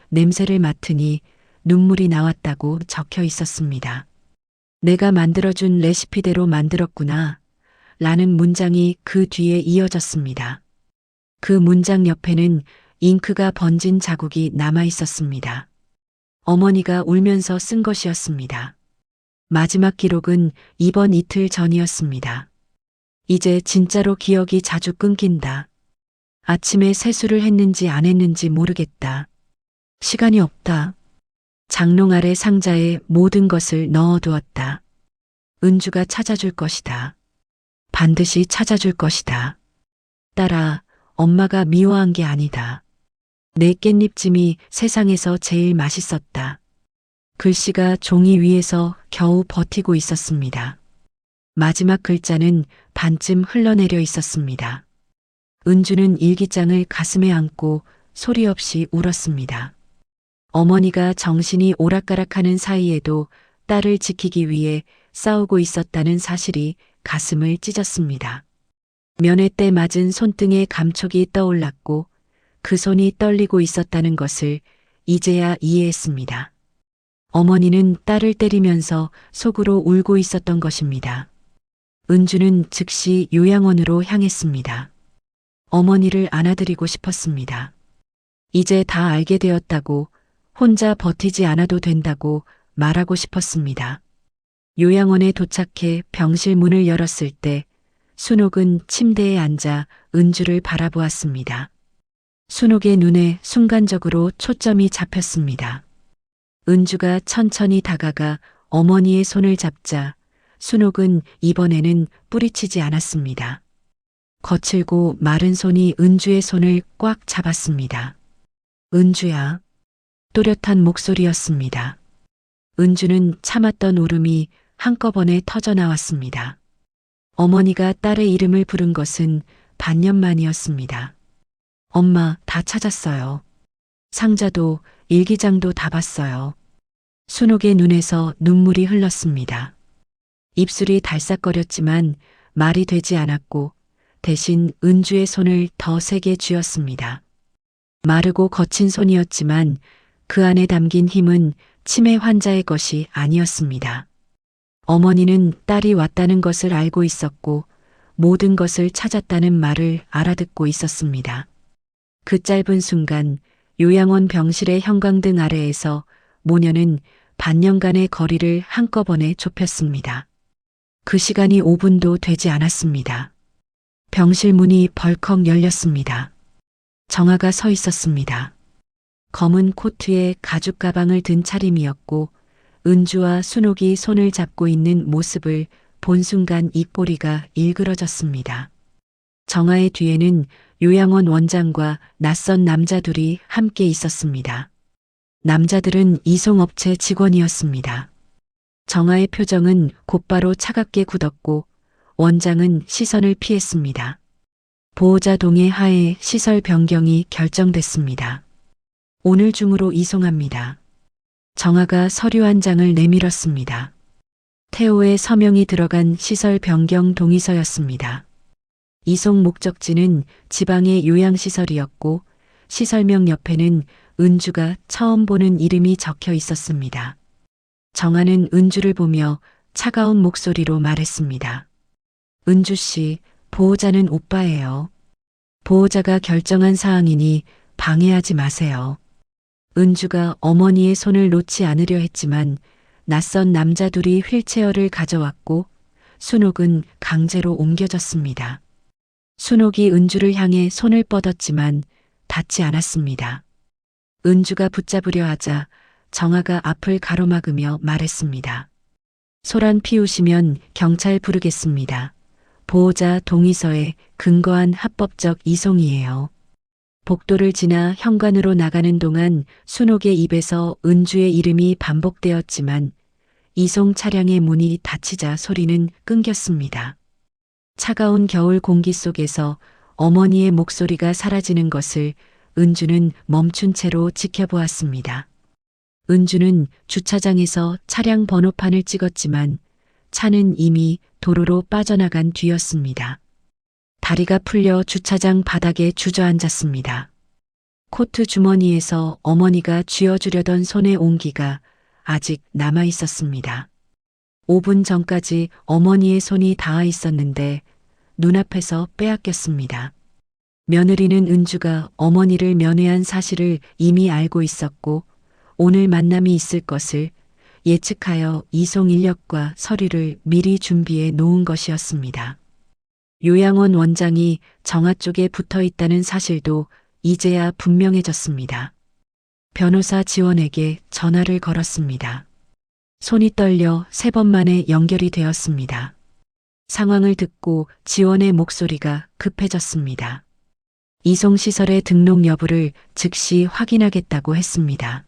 냄새를 맡으니 눈물이 나왔다고 적혀 있었습니다. 내가 만들어준 레시피대로 만들었구나. 라는 문장이 그 뒤에 이어졌습니다. 그 문장 옆에는 잉크가 번진 자국이 남아 있었습니다. 어머니가 울면서 쓴 것이었습니다. 마지막 기록은 입원 이틀 전이었습니다. 이제 진짜로 기억이 자주 끊긴다. 아침에 세수를 했는지 안 했는지 모르겠다. 시간이 없다. 장롱 아래 상자에 모든 것을 넣어두었다. 은주가 찾아줄 것이다. 반드시 찾아줄 것이다. 딸아, 엄마가 미워한 게 아니다. 내 깻잎찜이 세상에서 제일 맛있었다. 글씨가 종이 위에서 겨우 버티고 있었습니다. 마지막 글자는 반쯤 흘러내려 있었습니다. 은주는 일기장을 가슴에 안고 소리 없이 울었습니다. 어머니가 정신이 오락가락하는 사이에도 딸을 지키기 위해 싸우고 있었다는 사실이 가슴을 찢었습니다. 면회 때 맞은 손등에 감촉이 떠올랐고 그 손이 떨리고 있었다는 것을 이제야 이해했습니다. 어머니는 딸을 때리면서 속으로 울고 있었던 것입니다. 은주는 즉시 요양원으로 향했습니다. 어머니를 안아드리고 싶었습니다. 이제 다 알게 되었다고, 혼자 버티지 않아도 된다고 말하고 싶었습니다. 요양원에 도착해 병실 문을 열었을 때 순옥은 침대에 앉아 은주를 바라보았습니다. 순옥의 눈에 순간적으로 초점이 잡혔습니다. 은주가 천천히 다가가 어머니의 손을 잡자 순옥은 이번에는 뿌리치지 않았습니다. 거칠고 마른 손이 은주의 손을 꽉 잡았습니다. 은주야. 또렷한 목소리였습니다. 은주는 참았던 울음이 한꺼번에 터져 나왔습니다. 어머니가 딸의 이름을 부른 것은 반년 만이었습니다. 엄마, 다 찾았어요. 상자도 일기장도 다 봤어요. 순옥의 눈에서 눈물이 흘렀습니다. 입술이 달싹거렸지만 말이 되지 않았고 대신 은주의 손을 더 세게 쥐었습니다. 마르고 거친 손이었지만 그 안에 담긴 힘은 치매 환자의 것이 아니었습니다. 어머니는 딸이 왔다는 것을 알고 있었고 모든 것을 찾았다는 말을 알아듣고 있었습니다. 그 짧은 순간 요양원 병실의 형광등 아래에서 모녀는 반년간의 거리를 한꺼번에 좁혔습니다. 그 시간이 5분도 되지 않았습니다. 병실 문이 벌컥 열렸습니다. 정아가 서 있었습니다. 검은 코트에 가죽 가방을 든 차림이었고 은주와 순옥이 손을 잡고 있는 모습을 본 순간 입꼬리가 일그러졌습니다. 정아의 뒤에는 요양원 원장과 낯선 남자 둘이 함께 있었습니다. 남자들은 이송업체 직원이었습니다. 정아의 표정은 곧바로 차갑게 굳었고 원장은 시선을 피했습니다. 보호자 동의 하에 시설 변경이 결정됐습니다. 오늘 중으로 이송합니다. 정아가 서류 한 장을 내밀었습니다. 태호의 서명이 들어간 시설 변경 동의서였습니다. 이송 목적지는 지방의 요양시설이었고 시설명 옆에는 은주가 처음 보는 이름이 적혀 있었습니다. 정아는 은주를 보며 차가운 목소리로 말했습니다. 은주 씨, 보호자는 오빠예요. 보호자가 결정한 사항이니 방해하지 마세요. 은주가 어머니의 손을 놓지 않으려 했지만 낯선 남자 둘이 휠체어를 가져왔고 순옥은 강제로 옮겨졌습니다. 순옥이 은주를 향해 손을 뻗었지만 닿지 않았습니다. 은주가 붙잡으려 하자 정아가 앞을 가로막으며 말했습니다. 소란 피우시면 경찰 부르겠습니다. 보호자 동의서에 근거한 합법적 이송이에요. 복도를 지나 현관으로 나가는 동안 순옥의 입에서 은주의 이름이 반복되었지만 이송 차량의 문이 닫히자 소리는 끊겼습니다. 차가운 겨울 공기 속에서 어머니의 목소리가 사라지는 것을 은주는 멈춘 채로 지켜보았습니다. 은주는 주차장에서 차량 번호판을 찍었지만 차는 이미 도로로 빠져나간 뒤였습니다. 다리가 풀려 주차장 바닥에 주저앉았습니다. 코트 주머니에서 어머니가 쥐어주려던 손의 온기가 아직 남아 있었습니다. 5분 전까지 어머니의 손이 닿아 있었는데 눈앞에서 빼앗겼습니다. 며느리는 은주가 어머니를 면회한 사실을 이미 알고 있었고 오늘 만남이 있을 것을 예측하여 이송 인력과 서류를 미리 준비해 놓은 것이었습니다. 요양원 원장이 정아 쪽에 붙어 있다는 사실도 이제야 분명해졌습니다. 변호사 지원에게 전화를 걸었습니다. 손이 떨려 3번 만에 연결이 되었습니다. 상황을 듣고 지원의 목소리가 급해졌습니다. 이송시설의 등록 여부를 즉시 확인하겠다고 했습니다.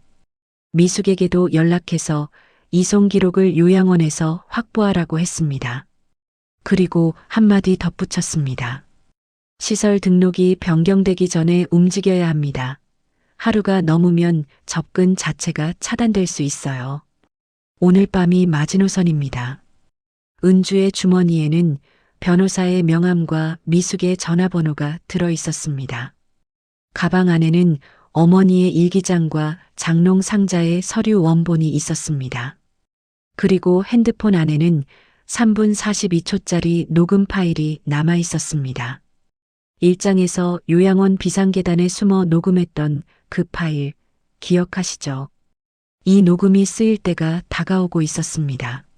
미숙에게도 연락해서 이송 기록을 요양원에서 확보하라고 했습니다. 그리고 한마디 덧붙였습니다. 시설 등록이 변경되기 전에 움직여야 합니다. 하루가 넘으면 접근 자체가 차단될 수 있어요. 오늘 밤이 마지노선입니다. 은주의 주머니에는 변호사의 명함과 미숙의 전화번호가 들어 있었습니다. 가방 안에는 어머니의 일기장과 장롱 상자에 서류 원본이 있었습니다. 그리고 핸드폰 안에는 3분 42초짜리 녹음 파일이 남아 있었습니다. 일장에서 요양원 비상계단에 숨어 녹음했던 그 파일 기억하시죠? 이 녹음이 쓰일 때가 다가오고 있었습니다.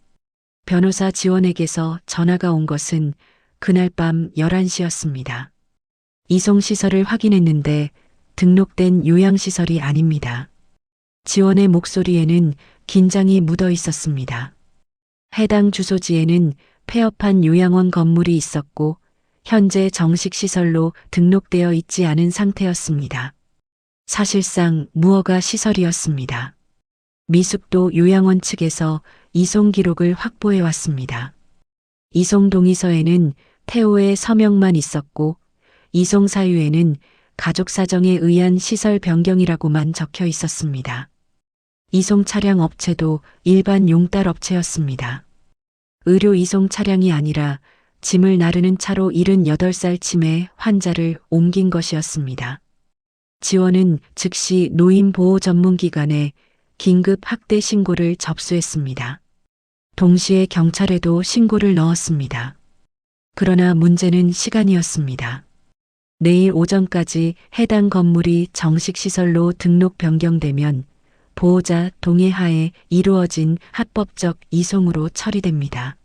변호사 지원에게서 전화가 온 것은 그날 밤 11시였습니다. 이송시설을 확인했는데 등록된 요양시설이 아닙니다. 지원의 목소리에는 긴장이 묻어 있었습니다. 해당 주소지에는 폐업한 요양원 건물이 있었고 현재 정식 시설로 등록되어 있지 않은 상태였습니다. 사실상 무허가 시설이었습니다. 미숙도 요양원 측에서 이송 기록을 확보해 왔습니다. 이송 동의서에는 태호의 서명만 있었고 이송 사유에는 가족 사정에 의한 시설 변경이라고만 적혀 있었습니다. 이송 차량 업체도 일반 용달 업체였습니다. 의료 이송 차량이 아니라 짐을 나르는 차로 78살 치매 환자를 옮긴 것이었습니다. 지원은 즉시 노인보호전문기관에 긴급 학대 신고를 접수했습니다. 동시에 경찰에도 신고를 넣었습니다. 그러나 문제는 시간이었습니다. 내일 오전까지 해당 건물이 정식 시설로 등록 변경되면 보호자 동의하에 이루어진 합법적 이송으로 처리됩니다.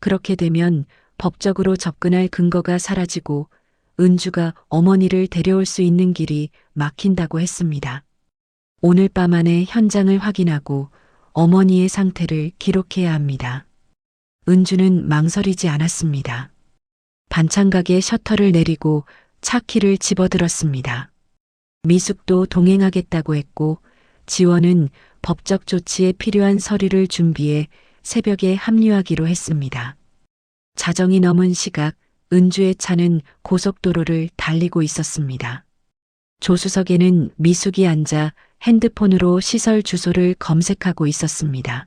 그렇게 되면 법적으로 접근할 근거가 사라지고 은주가 어머니를 데려올 수 있는 길이 막힌다고 했습니다. 오늘 밤 안에 현장을 확인하고 어머니의 상태를 기록해야 합니다. 은주는 망설이지 않았습니다. 반찬가게 셔터를 내리고 차 키를 집어들었습니다. 미숙도 동행하겠다고 했고 지원은 법적 조치에 필요한 서류를 준비해 새벽에 합류하기로 했습니다. 자정이 넘은 시각 은주의 차는 고속도로를 달리고 있었습니다. 조수석에는 미숙이 앉아 핸드폰으로 시설 주소를 검색하고 있었습니다.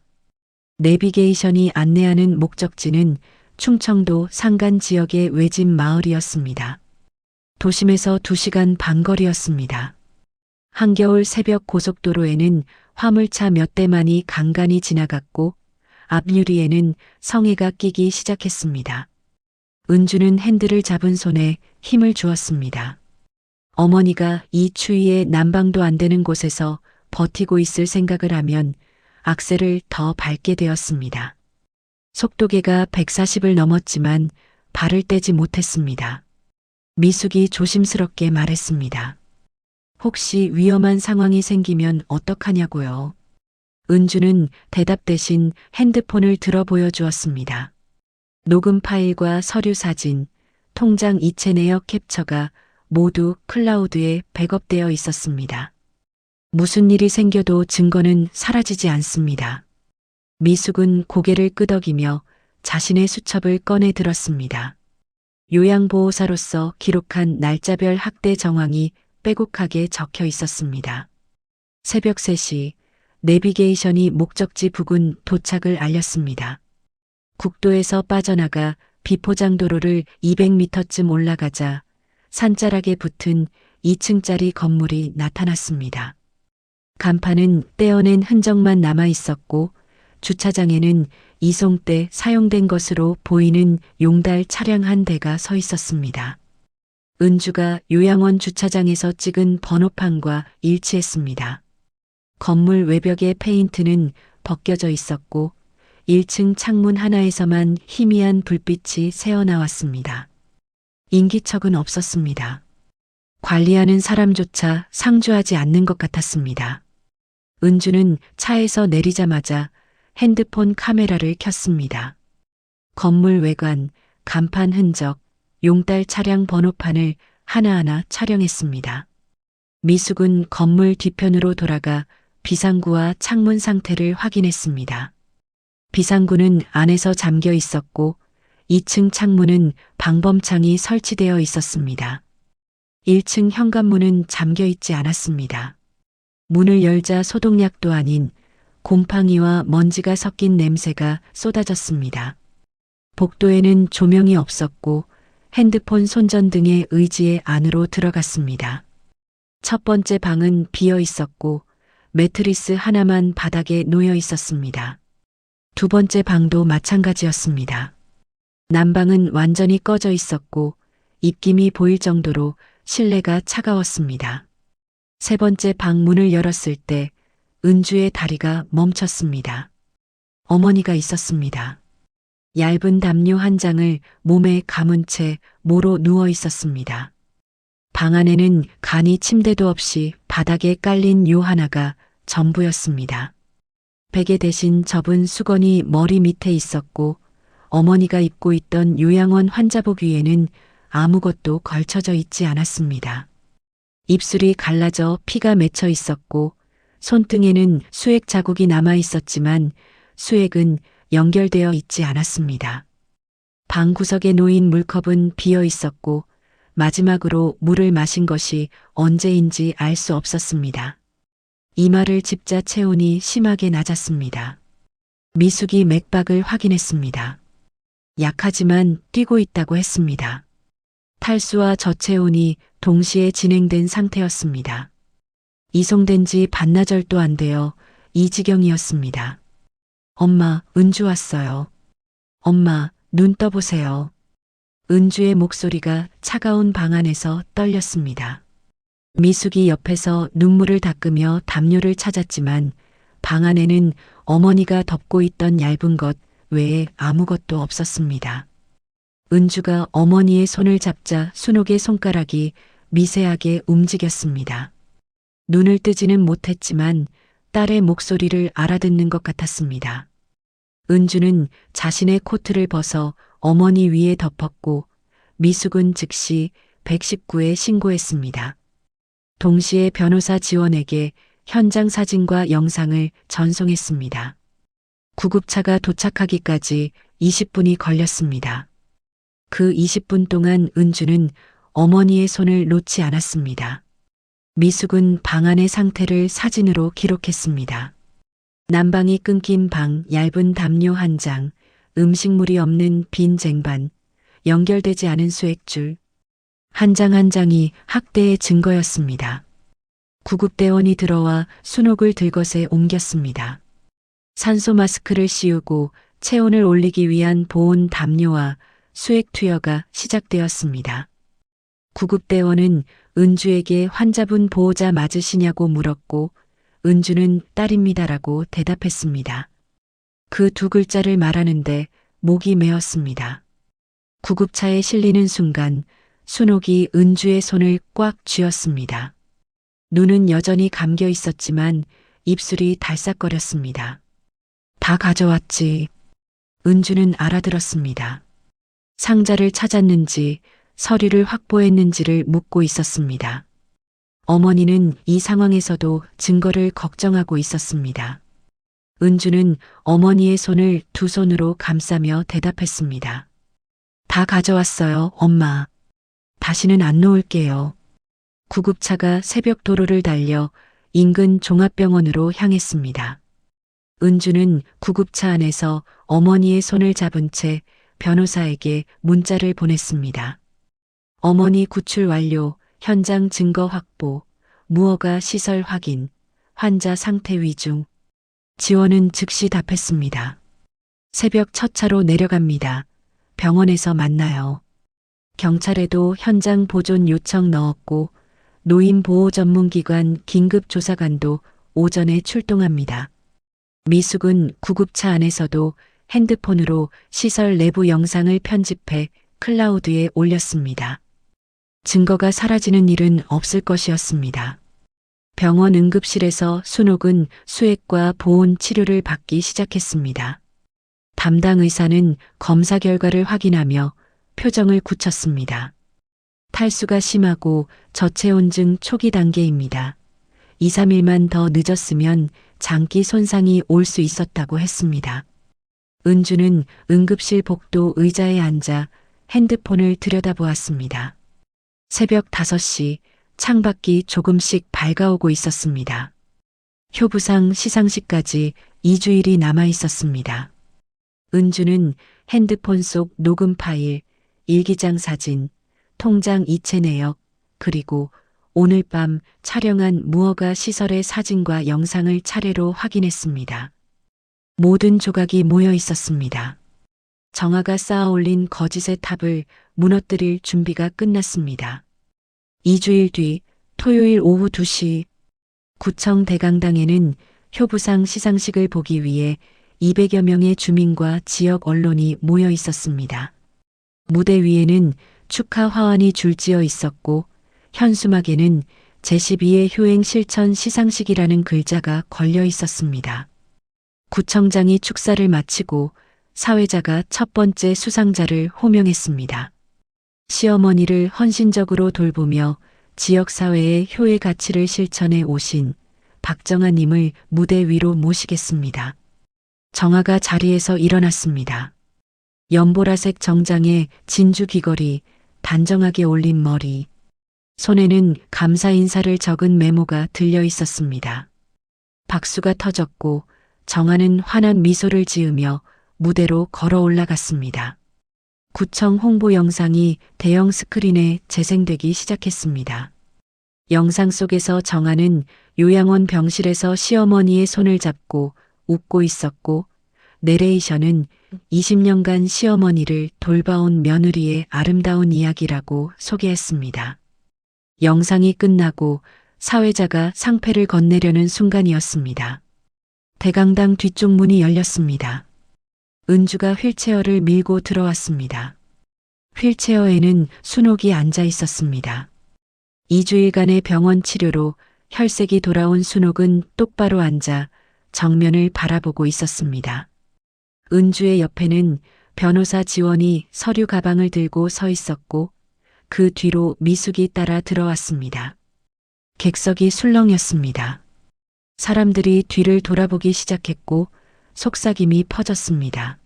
내비게이션이 안내하는 목적지는 충청도 산간 지역의 외진 마을이었습니다. 도심에서 2시간 반 거리였습니다. 한겨울 새벽 고속도로에는 화물차 몇 대만이 간간히 지나갔고 앞유리에는 성에가 끼기 시작했습니다. 은주는 핸들을 잡은 손에 힘을 주었습니다. 어머니가 이 추위에 난방도 안 되는 곳에서 버티고 있을 생각을 하면 악셀을 더 밟게 되었습니다. 속도계가 140을 넘었지만 발을 떼지 못했습니다. 미숙이 조심스럽게 말했습니다. 혹시 위험한 상황이 생기면 어떡하냐고요. 은주는 대답 대신 핸드폰을 들어 보여주었습니다. 녹음 파일과 서류 사진, 통장 이체 내역 캡처가 모두 클라우드에 백업되어 있었습니다. 무슨 일이 생겨도 증거는 사라지지 않습니다. 미숙은 고개를 끄덕이며 자신의 수첩을 꺼내 들었습니다. 요양보호사로서 기록한 날짜별 학대 정황이 빼곡하게 적혀 있었습니다. 새벽 3시 내비게이션이 목적지 부근 도착을 알렸습니다. 국도에서 빠져나가 비포장도로를 200m쯤 올라가자 산자락에 붙은 2층짜리 건물이 나타났습니다. 간판은 떼어낸 흔적만 남아 있었고 주차장에는 이송 때 사용된 것으로 보이는 용달 차량 한 대가 서 있었습니다. 은주가 요양원 주차장에서 찍은 번호판과 일치했습니다. 건물 외벽의 페인트는 벗겨져 있었고 1층 창문 하나에서만 희미한 불빛이 새어나왔습니다. 인기척은 없었습니다. 관리하는 사람조차 상주하지 않는 것 같았습니다. 은주는 차에서 내리자마자 핸드폰 카메라를 켰습니다. 건물 외관, 간판 흔적, 용달 차량 번호판을 하나하나 촬영했습니다. 미숙은 건물 뒤편으로 돌아가 비상구와 창문 상태를 확인했습니다. 비상구는 안에서 잠겨 있었고 2층 창문은 방범창이 설치되어 있었습니다. 1층 현관문은 잠겨 있지 않았습니다. 문을 열자 소독약도 아닌 곰팡이와 먼지가 섞인 냄새가 쏟아졌습니다. 복도에는 조명이 없었고 핸드폰 손전등의 의지에 안으로 들어갔습니다. 첫 번째 방은 비어 있었고 매트리스 하나만 바닥에 놓여 있었습니다. 두 번째 방도 마찬가지였습니다. 난방은 완전히 꺼져 있었고 입김이 보일 정도로 실내가 차가웠습니다. 세 번째 방 문을 열었을 때 은주의 다리가 멈췄습니다. 어머니가 있었습니다. 얇은 담요 한 장을 몸에 감은 채 모로 누워 있었습니다. 방 안에는 간이 침대도 없이 바닥에 깔린 요 하나가 전부였습니다. 베개 대신 접은 수건이 머리 밑에 있었고 어머니가 입고 있던 요양원 환자복 위에는 아무것도 걸쳐져 있지 않았습니다. 입술이 갈라져 피가 맺혀 있었고 손등에는 수액 자국이 남아 있었지만 수액은 연결되어 있지 않았습니다. 방 구석에 놓인 물컵은 비어 있었고 마지막으로 물을 마신 것이 언제인지 알 수 없었습니다. 이마를 집자 체온이 심하게 낮았습니다. 미숙이 맥박을 확인했습니다. 약하지만 뛰고 있다고 했습니다. 탈수와 저체온이 동시에 진행된 상태였습니다. 이송된 지 반나절도 안 되어 이 지경이었습니다. 엄마, 은주 왔어요. 엄마, 눈 떠보세요. 은주의 목소리가 차가운 방 안에서 떨렸습니다. 미숙이 옆에서 눈물을 닦으며 담요를 찾았지만 방 안에는 어머니가 덮고 있던 얇은 것 외에 아무것도 없었습니다. 은주가 어머니의 손을 잡자 순옥의 손가락이 미세하게 움직였습니다. 눈을 뜨지는 못했지만 딸의 목소리를 알아듣는 것 같았습니다. 은주는 자신의 코트를 벗어 어머니 위에 덮었고 미숙은 즉시 119에 신고했습니다. 동시에 변호사 지원에게 현장 사진과 영상을 전송했습니다. 구급차가 도착하기까지 20분이 걸렸습니다. 그 20분 동안 은주는 어머니의 손을 놓지 않았습니다. 미숙은 방 안의 상태를 사진으로 기록했습니다. 난방이 끊긴 방, 얇은 담요 한 장, 음식물이 없는 빈 쟁반, 연결되지 않은 수액줄, 한 장 한 장이 학대의 증거였습니다. 구급대원이 들어와 순옥을 들것에 옮겼습니다. 산소 마스크를 씌우고 체온을 올리기 위한 보온 담요와 수액 투여가 시작되었습니다. 구급대원은 은주에게 환자분 보호자 맞으시냐고 물었고 은주는 딸입니다라고 대답했습니다. 그 두 글자를 말하는데 목이 메었습니다. 구급차에 실리는 순간 순옥이 은주의 손을 꽉 쥐었습니다. 눈은 여전히 감겨 있었지만 입술이 달싹거렸습니다. 다 가져왔지. 은주는 알아들었습니다. 상자를 찾았는지 서류를 확보했는지를 묻고 있었습니다. 어머니는 이 상황에서도 증거를 걱정하고 있었습니다. 은주는 어머니의 손을 두 손으로 감싸며 대답했습니다. 다 가져왔어요, 엄마. 다시는 안 놓을게요. 구급차가 새벽 도로를 달려 인근 종합병원으로 향했습니다. 은주는 구급차 안에서 어머니의 손을 잡은 채 변호사에게 문자를 보냈습니다. 어머니 구출 완료, 현장 증거 확보, 무허가 시설 확인, 환자 상태 위중. 지원은 즉시 답했습니다. 새벽 첫 차로 내려갑니다. 병원에서 만나요. 경찰에도 현장 보존 요청 넣었고 노인보호 전문기관 긴급조사관도 오전에 출동합니다. 미숙은 구급차 안에서도 핸드폰으로 시설 내부 영상을 편집해 클라우드에 올렸습니다. 증거가 사라지는 일은 없을 것이었습니다. 병원 응급실에서 순옥은 수액과 보온 치료를 받기 시작했습니다. 담당 의사는 검사 결과를 확인하며 표정을 굳혔습니다. 탈수가 심하고 저체온증 초기 단계입니다. 2, 3일만 더 늦었으면 장기 손상이 올 수 있었다고 했습니다. 은주는 응급실 복도 의자에 앉아 핸드폰을 들여다보았습니다. 새벽 5시 창밖이 조금씩 밝아오고 있었습니다. 효부상 시상식까지 2주일이 남아 있었습니다. 은주는 핸드폰 속 녹음 파일, 일기장 사진, 통장 이체 내역, 그리고 오늘 밤 촬영한 무허가 시설의 사진과 영상을 차례로 확인했습니다. 모든 조각이 모여 있었습니다. 정아가 쌓아 올린 거짓의 탑을 무너뜨릴 준비가 끝났습니다. 2주일 뒤 토요일 오후 2시 구청 대강당에는 효부상 시상식을 보기 위해 200여 명의 주민과 지역 언론이 모여 있었습니다. 무대 위에는 축하 화환이 줄지어 있었고 현수막에는 제12회 효행 실천 시상식이라는 글자가 걸려 있었습니다. 구청장이 축사를 마치고 사회자가 첫 번째 수상자를 호명했습니다. 시어머니를 헌신적으로 돌보며 지역사회의 효의 가치를 실천해 오신 박정아님을 무대 위로 모시겠습니다. 정아가 자리에서 일어났습니다. 연보라색 정장에 진주 귀걸이, 단정하게 올린 머리, 손에는 감사 인사를 적은 메모가 들려 있었습니다. 박수가 터졌고 정아는 환한 미소를 지으며 무대로 걸어 올라갔습니다. 구청 홍보 영상이 대형 스크린에 재생되기 시작했습니다. 영상 속에서 정아는 요양원 병실에서 시어머니의 손을 잡고 웃고 있었고 내레이션은 20년간 시어머니를 돌봐온 며느리의 아름다운 이야기라고 소개했습니다. 영상이 끝나고 사회자가 상패를 건네려는 순간이었습니다. 대강당 뒤쪽 문이 열렸습니다. 은주가 휠체어를 밀고 들어왔습니다. 휠체어에는 순옥이 앉아 있었습니다. 2주일간의 병원 치료로 혈색이 돌아온 순옥은 똑바로 앉아 정면을 바라보고 있었습니다. 은주의 옆에는 변호사 지원이 서류 가방을 들고 서 있었고 그 뒤로 미숙이 따라 들어왔습니다. 객석이 술렁였습니다. 사람들이 뒤를 돌아보기 시작했고 속삭임이 퍼졌습니다.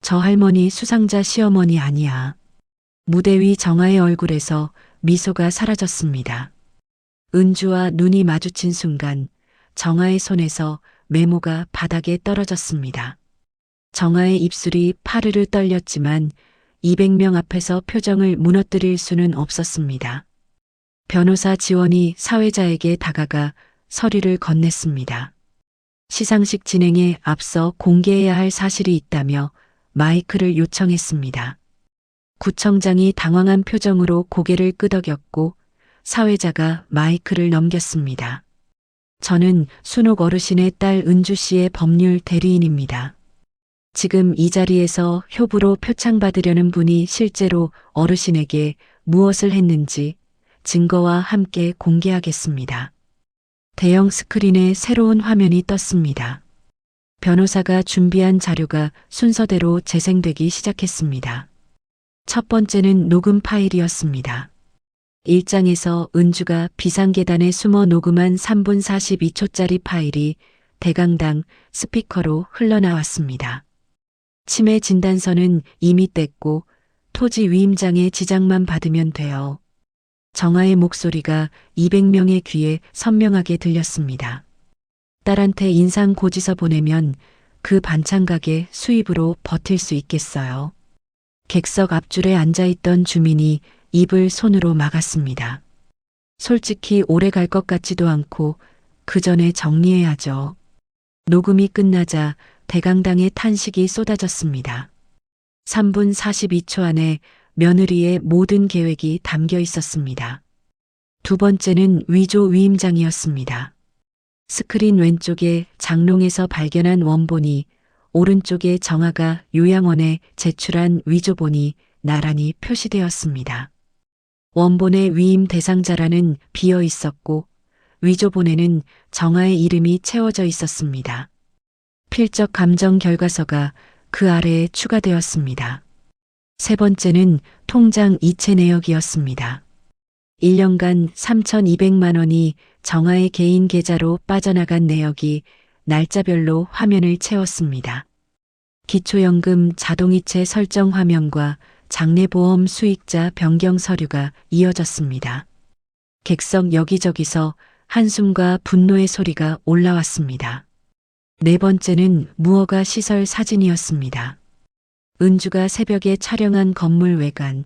저 할머니 수상자 시어머니 아니야. 무대 위 정아의 얼굴에서 미소가 사라졌습니다. 은주와 눈이 마주친 순간 정아의 손에서 메모가 바닥에 떨어졌습니다. 정아의 입술이 파르르 떨렸지만 200명 앞에서 표정을 무너뜨릴 수는 없었습니다. 변호사 지원이 사회자에게 다가가 서류를 건넸습니다. 시상식 진행에 앞서 공개해야 할 사실이 있다며 마이크를 요청했습니다. 구청장이 당황한 표정으로 고개를 끄덕였고 사회자가 마이크를 넘겼습니다. 저는 순옥 어르신의 딸 은주 씨의 법률 대리인입니다. 지금 이 자리에서 효부로 표창받으려는 분이 실제로 어르신에게 무엇을 했는지 증거와 함께 공개하겠습니다. 대형 스크린에 새로운 화면이 떴습니다. 변호사가 준비한 자료가 순서대로 재생되기 시작했습니다. 첫 번째는 녹음 파일이었습니다. 1장에서 은주가 비상계단에 숨어 녹음한 3분 42초짜리 파일이 대강당 스피커로 흘러나왔습니다. 치매 진단서는 이미 뗐고 토지 위임장의 지장만 받으면 돼요. 정아의 목소리가 200명의 귀에 선명하게 들렸습니다. 딸한테 인상 고지서 보내면 그 반찬 가게 수입으로 버틸 수 있겠어요. 객석 앞줄에 앉아있던 주민이 입을 손으로 막았습니다. 솔직히 오래 갈 것 같지도 않고 그 전에 정리해야죠. 녹음이 끝나자 대강당의 탄식이 쏟아졌습니다. 3분 42초 안에 며느리의 모든 계획이 담겨 있었습니다. 두 번째는 위조 위임장이었습니다. 스크린 왼쪽에 장롱에서 발견한 원본이 오른쪽에 정아가 요양원에 제출한 위조본이 나란히 표시되었습니다. 원본의 위임 대상자라는 비어 있었고 위조본에는 정아의 이름이 채워져 있었습니다. 필적 감정 결과서가 그 아래에 추가되었습니다. 세 번째는 통장 이체 내역이었습니다. 1년간 3,200만 원이 정아의 개인 계좌로 빠져나간 내역이 날짜별로 화면을 채웠습니다. 기초연금 자동이체 설정 화면과 장례보험 수익자 변경 서류가 이어졌습니다. 객석 여기저기서 한숨과 분노의 소리가 올라왔습니다. 네 번째는 무허가 시설 사진이었습니다. 은주가 새벽에 촬영한 건물 외관,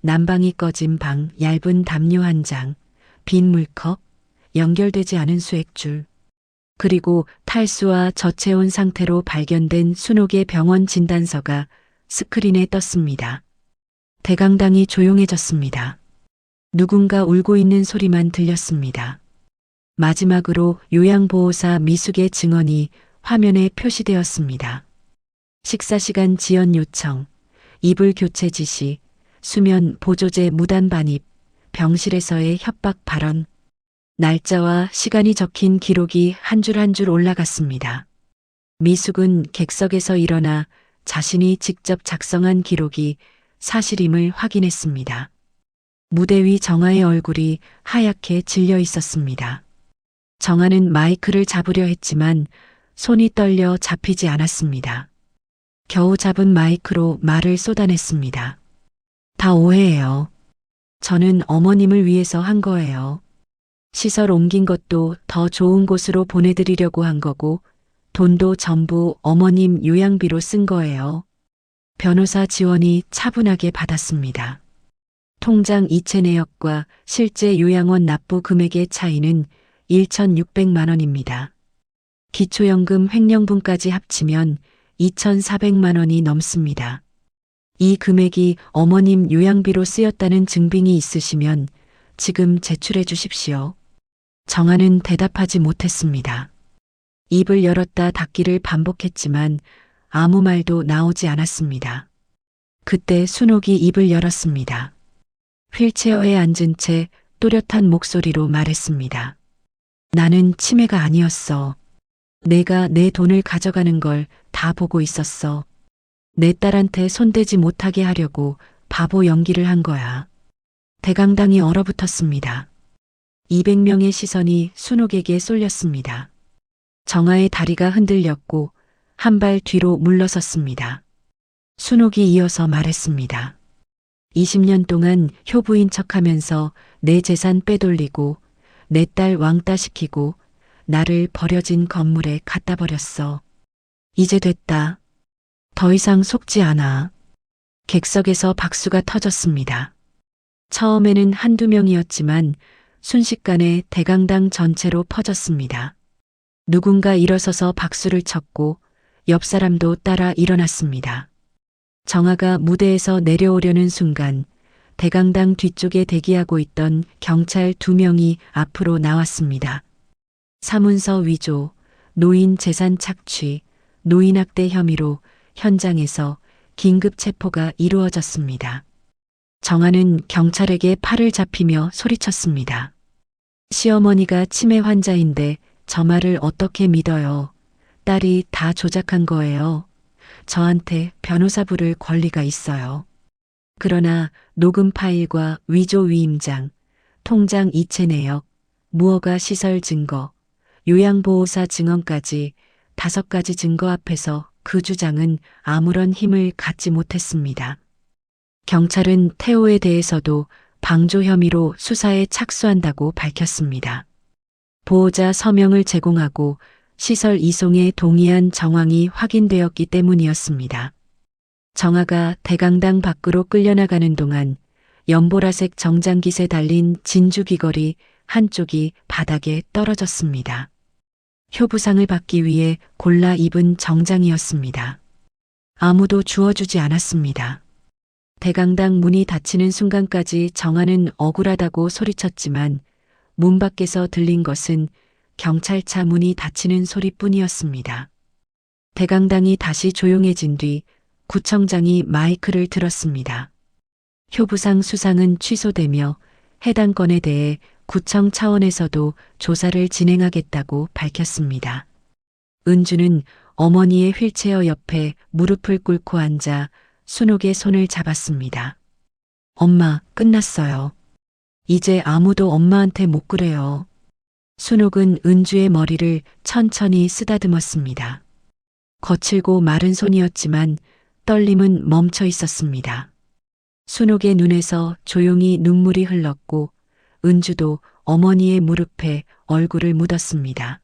난방이 꺼진 방, 얇은 담요 한 장, 빈 물컵, 연결되지 않은 수액줄, 그리고 탈수와 저체온 상태로 발견된 순옥의 병원 진단서가 스크린에 떴습니다. 대강당이 조용해졌습니다. 누군가 울고 있는 소리만 들렸습니다. 마지막으로 요양보호사 미숙의 증언이 화면에 표시되었습니다. 식사시간 지연 요청, 이불 교체 지시, 수면 보조제 무단 반입, 병실에서의 협박 발언, 날짜와 시간이 적힌 기록이 한 줄 한 줄 올라갔습니다. 미숙은 객석에서 일어나 자신이 직접 작성한 기록이 사실임을 확인했습니다. 무대 위 정아의 얼굴이 하얗게 질려 있었습니다. 정아는 마이크를 잡으려 했지만 손이 떨려 잡히지 않았습니다. 겨우 잡은 마이크로 말을 쏟아냈습니다. 다 오해예요. 저는 어머님을 위해서 한 거예요. 시설 옮긴 것도 더 좋은 곳으로 보내드리려고 한 거고, 돈도 전부 어머님 요양비로 쓴 거예요. 변호사 지원이 차분하게 받았습니다. 통장 이체 내역과 실제 요양원 납부 금액의 차이는 1,600만 원입니다. 기초연금 횡령분까지 합치면 2,400만 원이 넘습니다. 이 금액이 어머님 요양비로 쓰였다는 증빙이 있으시면 지금 제출해 주십시오. 정아는 대답하지 못했습니다. 입을 열었다 닫기를 반복했지만 아무 말도 나오지 않았습니다. 그때 순옥이 입을 열었습니다. 휠체어에 앉은 채 또렷한 목소리로 말했습니다. 나는 치매가 아니었어. 내가 내 돈을 가져가는 걸 다 보고 있었어. 내 딸한테 손대지 못하게 하려고 바보 연기를 한 거야. 대강당이 얼어붙었습니다. 200명의 시선이 순옥에게 쏠렸습니다. 정아의 다리가 흔들렸고 한 발 뒤로 물러섰습니다. 순옥이 이어서 말했습니다. 20년 동안 효부인 척하면서 내 재산 빼돌리고 내 딸 왕따 시키고 나를 버려진 건물에 갖다 버렸어. 이제 됐다. 더 이상 속지 않아. 객석에서 박수가 터졌습니다. 처음에는 한두 명이었지만 순식간에 대강당 전체로 퍼졌습니다. 누군가 일어서서 박수를 쳤고 옆 사람도 따라 일어났습니다. 정아가 무대에서 내려오려는 순간 대강당 뒤쪽에 대기하고 있던 경찰 2명이 앞으로 나왔습니다. 사문서 위조, 노인 재산 착취, 노인학대 혐의로 현장에서 긴급 체포가 이루어졌습니다. 정아는 경찰에게 팔을 잡히며 소리쳤습니다. 시어머니가 치매 환자인데 저 말을 어떻게 믿어요? 딸이 다 조작한 거예요. 저한테 변호사 부를 권리가 있어요. 그러나 녹음 파일과 위조 위임장, 통장 이체 내역, 무허가 시설 증거, 요양보호사 증언까지 5가지 증거 앞에서 그 주장은 아무런 힘을 갖지 못했습니다. 경찰은 태호에 대해서도 방조 혐의로 수사에 착수한다고 밝혔습니다. 보호자 서명을 제공하고 시설 이송에 동의한 정황이 확인되었기 때문이었습니다. 정아가 대강당 밖으로 끌려나가는 동안 연보라색 정장깃에 달린 진주 귀걸이 한쪽이 바닥에 떨어졌습니다. 효부상을 받기 위해 골라 입은 정장이었습니다. 아무도 주워주지 않았습니다. 대강당 문이 닫히는 순간까지 정아는 억울하다고 소리쳤지만 문 밖에서 들린 것은 경찰차 문이 닫히는 소리뿐이었습니다. 대강당이 다시 조용해진 뒤 구청장이 마이크를 들었습니다. 효부상 수상은 취소되며 해당 건에 대해 구청 차원에서도 조사를 진행하겠다고 밝혔습니다. 은주는 어머니의 휠체어 옆에 무릎을 꿇고 앉아 순옥의 손을 잡았습니다. 엄마, 끝났어요. 이제 아무도 엄마한테 못 그래요. 순옥은 은주의 머리를 천천히 쓰다듬었습니다. 거칠고 마른 손이었지만 떨림은 멈춰 있었습니다. 순옥의 눈에서 조용히 눈물이 흘렀고 은주도 어머니의 무릎에 얼굴을 묻었습니다.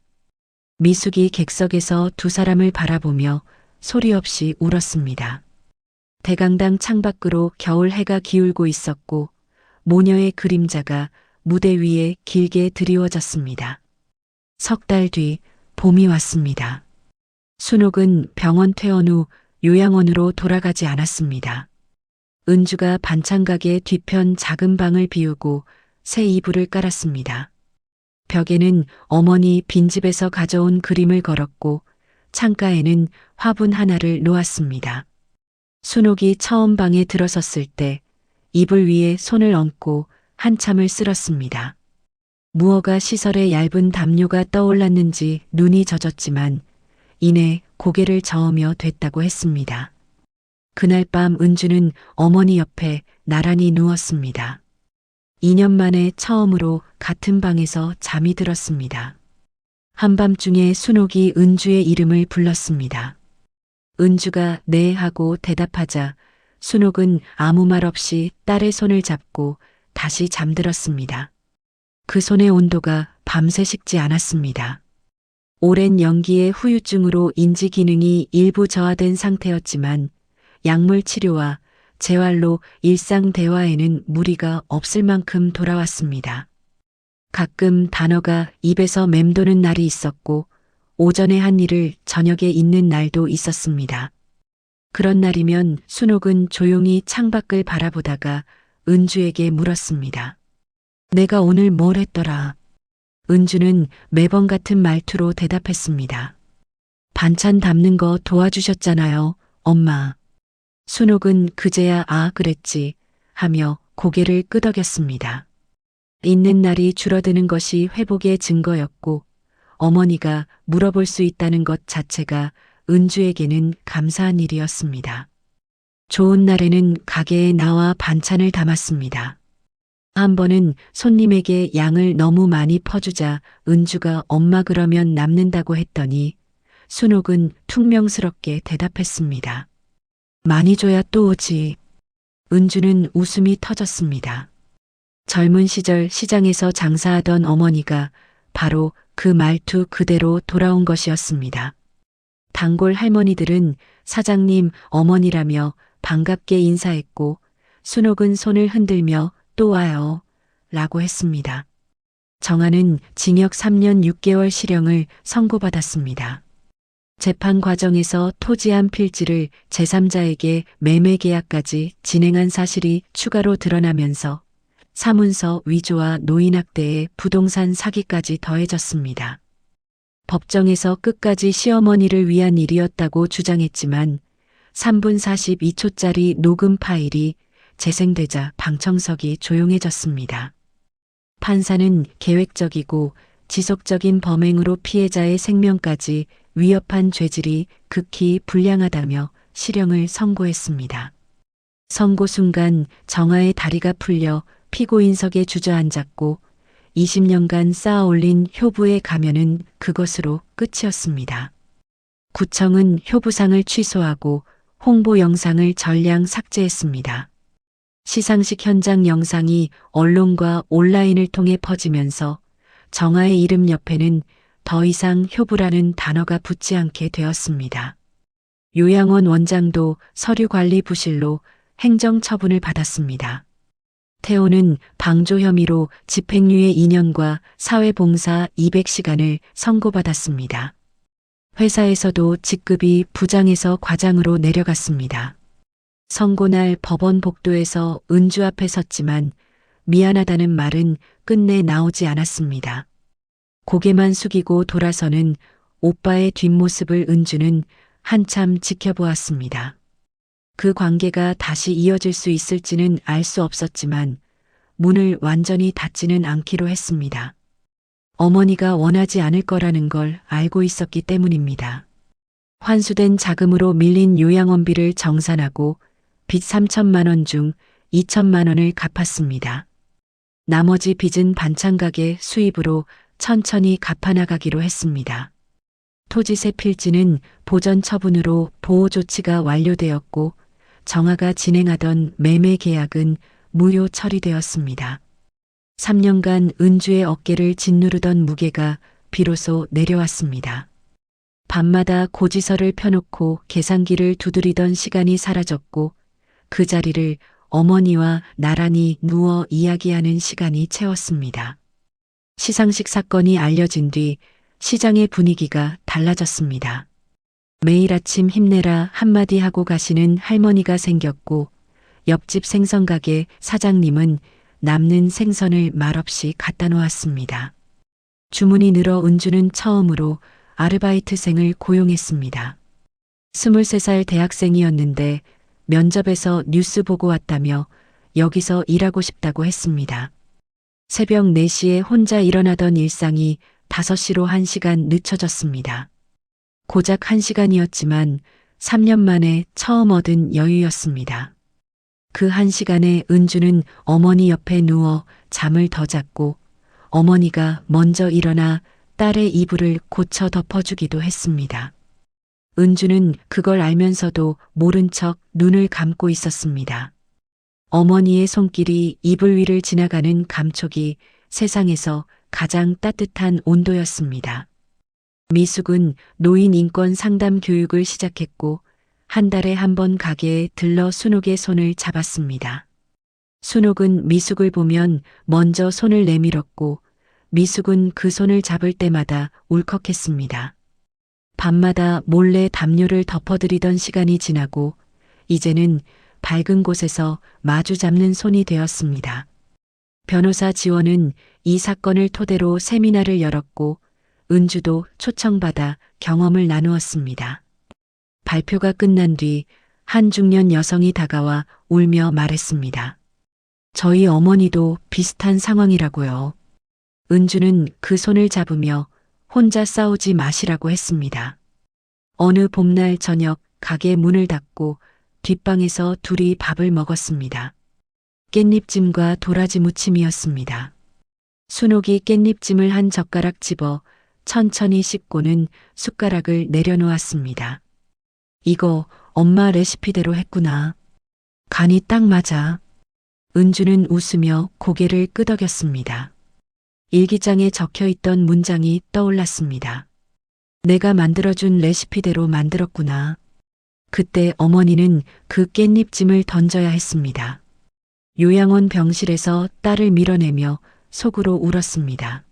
미숙이 객석에서 두 사람을 바라보며 소리 없이 울었습니다. 대강당 창밖으로 겨울 해가 기울고 있었고 모녀의 그림자가 무대 위에 길게 드리워졌습니다. 석 달 뒤 봄이 왔습니다. 순옥은 병원 퇴원 후 요양원으로 돌아가지 않았습니다. 은주가 반찬가게 뒤편 작은 방을 비우고 새 이불을 깔았습니다. 벽에는 어머니 빈집에서 가져온 그림을 걸었고 창가에는 화분 하나를 놓았습니다. 순옥이 처음 방에 들어섰을 때 이불 위에 손을 얹고 한참을 쓸었습니다. 무허가 시설의 얇은 담요가 떠올랐는지 눈이 젖었지만 이내 고개를 저으며 됐다고 했습니다. 그날 밤 은주는 어머니 옆에 나란히 누웠습니다. 2년 만에 처음으로 같은 방에서 잠이 들었습니다. 한밤중에 순옥이 은주의 이름을 불렀습니다. 은주가 네 하고 대답하자 순옥은 아무 말 없이 딸의 손을 잡고 다시 잠들었습니다. 그 손의 온도가 밤새 식지 않았습니다. 오랜 연기의 후유증으로 인지 기능이 일부 저하된 상태였지만 약물 치료와 재활로 일상 대화에는 무리가 없을 만큼 돌아왔습니다. 가끔 단어가 입에서 맴도는 날이 있었고 오전에 한 일을 저녁에 잊는 날도 있었습니다. 그런 날이면 순옥은 조용히 창밖을 바라보다가 은주에게 물었습니다. 내가 오늘 뭘 했더라? 은주는 매번 같은 말투로 대답했습니다. 반찬 담는 거 도와주셨잖아요, 엄마. 순옥은 그제야 아 그랬지 하며 고개를 끄덕였습니다. 잊는 날이 줄어드는 것이 회복의 증거였고 어머니가 물어볼 수 있다는 것 자체가 은주에게는 감사한 일이었습니다. 좋은 날에는 가게에 나와 반찬을 담았습니다. 한 번은 손님에게 양을 너무 많이 퍼주자 은주가 엄마 그러면 남는다고 했더니 순옥은 퉁명스럽게 대답했습니다. 많이 줘야 또 오지. 은주는 웃음이 터졌습니다. 젊은 시절 시장에서 장사하던 어머니가 바로 그 말투 그대로 돌아온 것이었습니다. 단골 할머니들은 사장님 어머니라며 반갑게 인사했고 순옥은 손을 흔들며 또 와요 라고 했습니다. 정아는 징역 3년 6개월 실형을 선고받았습니다. 재판 과정에서 토지한 필지를 제3자에게 매매 계약까지 진행한 사실이 추가로 드러나면서 사문서 위조와 노인학대에 부동산 사기까지 더해졌습니다. 법정에서 끝까지 시어머니를 위한 일이었다고 주장했지만 3분 42초짜리 녹음 파일이 재생되자 방청석이 조용해졌습니다. 판사는 계획적이고 지속적인 범행으로 피해자의 생명까지 위협한 죄질이 극히 불량하다며 실형을 선고했습니다. 선고 순간 정아의 다리가 풀려 피고인석에 주저앉았고 20년간 쌓아올린 효부의 가면은 그것으로 끝이었습니다. 구청은 효부상을 취소하고 홍보 영상을 전량 삭제했습니다. 시상식 현장 영상이 언론과 온라인을 통해 퍼지면서 정아의 이름 옆에는 더 이상 효부라는 단어가 붙지 않게 되었습니다. 요양원 원장도 서류 관리 부실로 행정처분을 받았습니다. 태호는 방조 혐의로 집행유예 2년과 사회봉사 200시간을 선고받았습니다. 회사에서도 직급이 부장에서 과장으로 내려갔습니다. 선고날 법원 복도에서 은주 앞에 섰지만 미안하다는 말은 끝내 나오지 않았습니다. 고개만 숙이고 돌아서는 오빠의 뒷모습을 은주는 한참 지켜보았습니다. 그 관계가 다시 이어질 수 있을지는 알 수 없었지만 문을 완전히 닫지는 않기로 했습니다. 어머니가 원하지 않을 거라는 걸 알고 있었기 때문입니다. 환수된 자금으로 밀린 요양원비를 정산하고 빚 3천만 원 중 2천만 원을 갚았습니다. 나머지 빚은 반찬가게 수입으로 천천히 갚아나가기로 했습니다. 토지세 필지는 보전 처분으로 보호 조치가 완료되었고 정아가 진행하던 매매 계약은 무효 처리되었습니다. 3년간 은주의 어깨를 짓누르던 무게가 비로소 내려왔습니다. 밤마다 고지서를 펴놓고 계산기를 두드리던 시간이 사라졌고 그 자리를 어머니와 나란히 누워 이야기하는 시간이 채웠습니다. 시상식 사건이 알려진 뒤 시장의 분위기가 달라졌습니다. 매일 아침 힘내라 한마디 하고 가시는 할머니가 생겼고 옆집 생선가게 사장님은 남는 생선을 말없이 갖다 놓았습니다. 주문이 늘어 은주는 처음으로 아르바이트생을 고용했습니다. 23살 대학생이었는데 면접에서 뉴스 보고 왔다며 여기서 일하고 싶다고 했습니다. 새벽 4시에 혼자 일어나던 일상이 5시로 1시간 늦춰졌습니다. 고작 1시간이었지만 3년 만에 처음 얻은 여유였습니다. 그 1시간에 은주는 어머니 옆에 누워 잠을 더 잤고 어머니가 먼저 일어나 딸의 이불을 고쳐 덮어주기도 했습니다. 은주는 그걸 알면서도 모른 척 눈을 감고 있었습니다. 어머니의 손길이 이불 위를 지나가는 감촉이 세상에서 가장 따뜻한 온도였습니다. 미숙은 노인 인권 상담 교육을 시작했고 한 달에 한 번 가게에 들러 순옥의 손을 잡았습니다. 순옥은 미숙을 보면 먼저 손을 내밀었고 미숙은 그 손을 잡을 때마다 울컥했습니다. 밤마다 몰래 담요를 덮어드리던 시간이 지나고 이제는 밝은 곳에서 마주 잡는 손이 되었습니다. 변호사 지원은 이 사건을 토대로 세미나를 열었고 은주도 초청받아 경험을 나누었습니다. 발표가 끝난 뒤 한 중년 여성이 다가와 울며 말했습니다. 저희 어머니도 비슷한 상황이라고요. 은주는 그 손을 잡으며 혼자 싸우지 마시라고 했습니다. 어느 봄날 저녁 가게 문을 닫고 뒷방에서 둘이 밥을 먹었습니다. 깻잎찜과 도라지 무침이었습니다. 순옥이 깻잎찜을 한 젓가락 집어 천천히 씹고는 숟가락을 내려놓았습니다. 이거 엄마 레시피대로 했구나. 간이 딱 맞아. 은주는 웃으며 고개를 끄덕였습니다. 일기장에 적혀있던 문장이 떠올랐습니다. 내가 만들어준 레시피대로 만들었구나. 그때 어머니는 그 깻잎찜을 던져야 했습니다. 요양원 병실에서 딸을 밀어내며 속으로 울었습니다.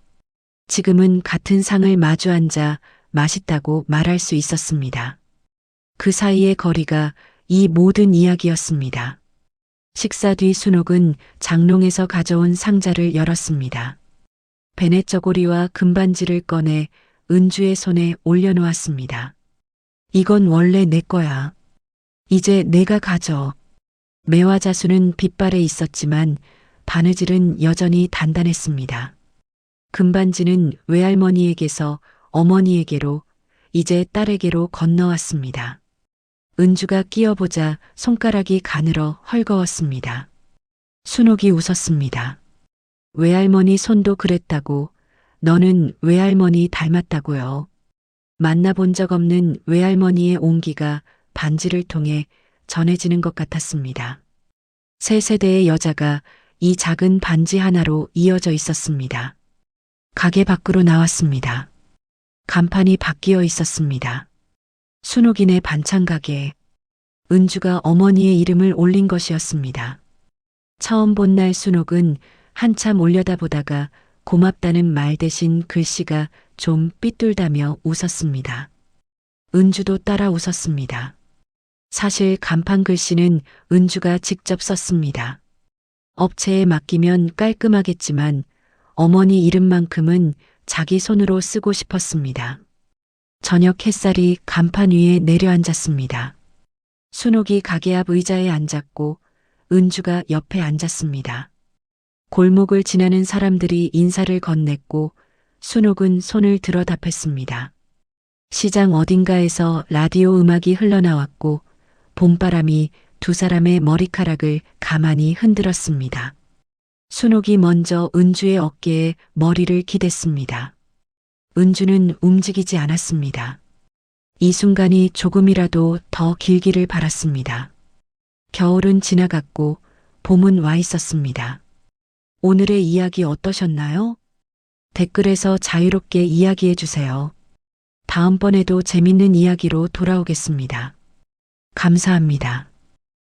지금은 같은 상을 마주 앉아 맛있다고 말할 수 있었습니다. 그 사이의 거리가 이 모든 이야기였습니다. 식사 뒤 순옥은 장롱에서 가져온 상자를 열었습니다. 베넷 저고리와 금반지를 꺼내 은주의 손에 올려놓았습니다. 이건 원래 내 거야. 이제 내가 가져. 매화 자수는 빛발에 있었지만 바느질은 여전히 단단했습니다. 금반지는 외할머니에게서 어머니에게로 이제 딸에게로 건너왔습니다. 은주가 끼어보자 손가락이 가늘어 헐거웠습니다. 순옥이 웃었습니다. 외할머니 손도 그랬다고. 너는 외할머니 닮았다고요. 만나본 적 없는 외할머니의 온기가 반지를 통해 전해지는 것 같았습니다. 세 세대의 여자가 이 작은 반지 하나로 이어져 있었습니다. 가게 밖으로 나왔습니다. 간판이 바뀌어 있었습니다. 순옥이네 반찬 가게. 은주가 어머니의 이름을 올린 것이었습니다. 처음 본 날 순옥은 한참 올려다보다가 고맙다는 말 대신 글씨가 좀 삐뚤다며 웃었습니다. 은주도 따라 웃었습니다. 사실 간판 글씨는 은주가 직접 썼습니다. 업체에 맡기면 깔끔하겠지만 어머니 이름만큼은 자기 손으로 쓰고 싶었습니다. 저녁 햇살이 간판 위에 내려앉았습니다. 순옥이 가게 앞 의자에 앉았고 은주가 옆에 앉았습니다. 골목을 지나는 사람들이 인사를 건넸고 순옥은 손을 들어 답했습니다. 시장 어딘가에서 라디오 음악이 흘러나왔고 봄바람이 두 사람의 머리카락을 가만히 흔들었습니다. 순옥이 먼저 은주의 어깨에 머리를 기댔습니다. 은주는 움직이지 않았습니다. 이 순간이 조금이라도 더 길기를 바랐습니다. 겨울은 지나갔고 봄은 와 있었습니다. 오늘의 이야기 어떠셨나요? 댓글에서 자유롭게 이야기해 주세요. 다음번에도 재밌는 이야기로 돌아오겠습니다. 감사합니다.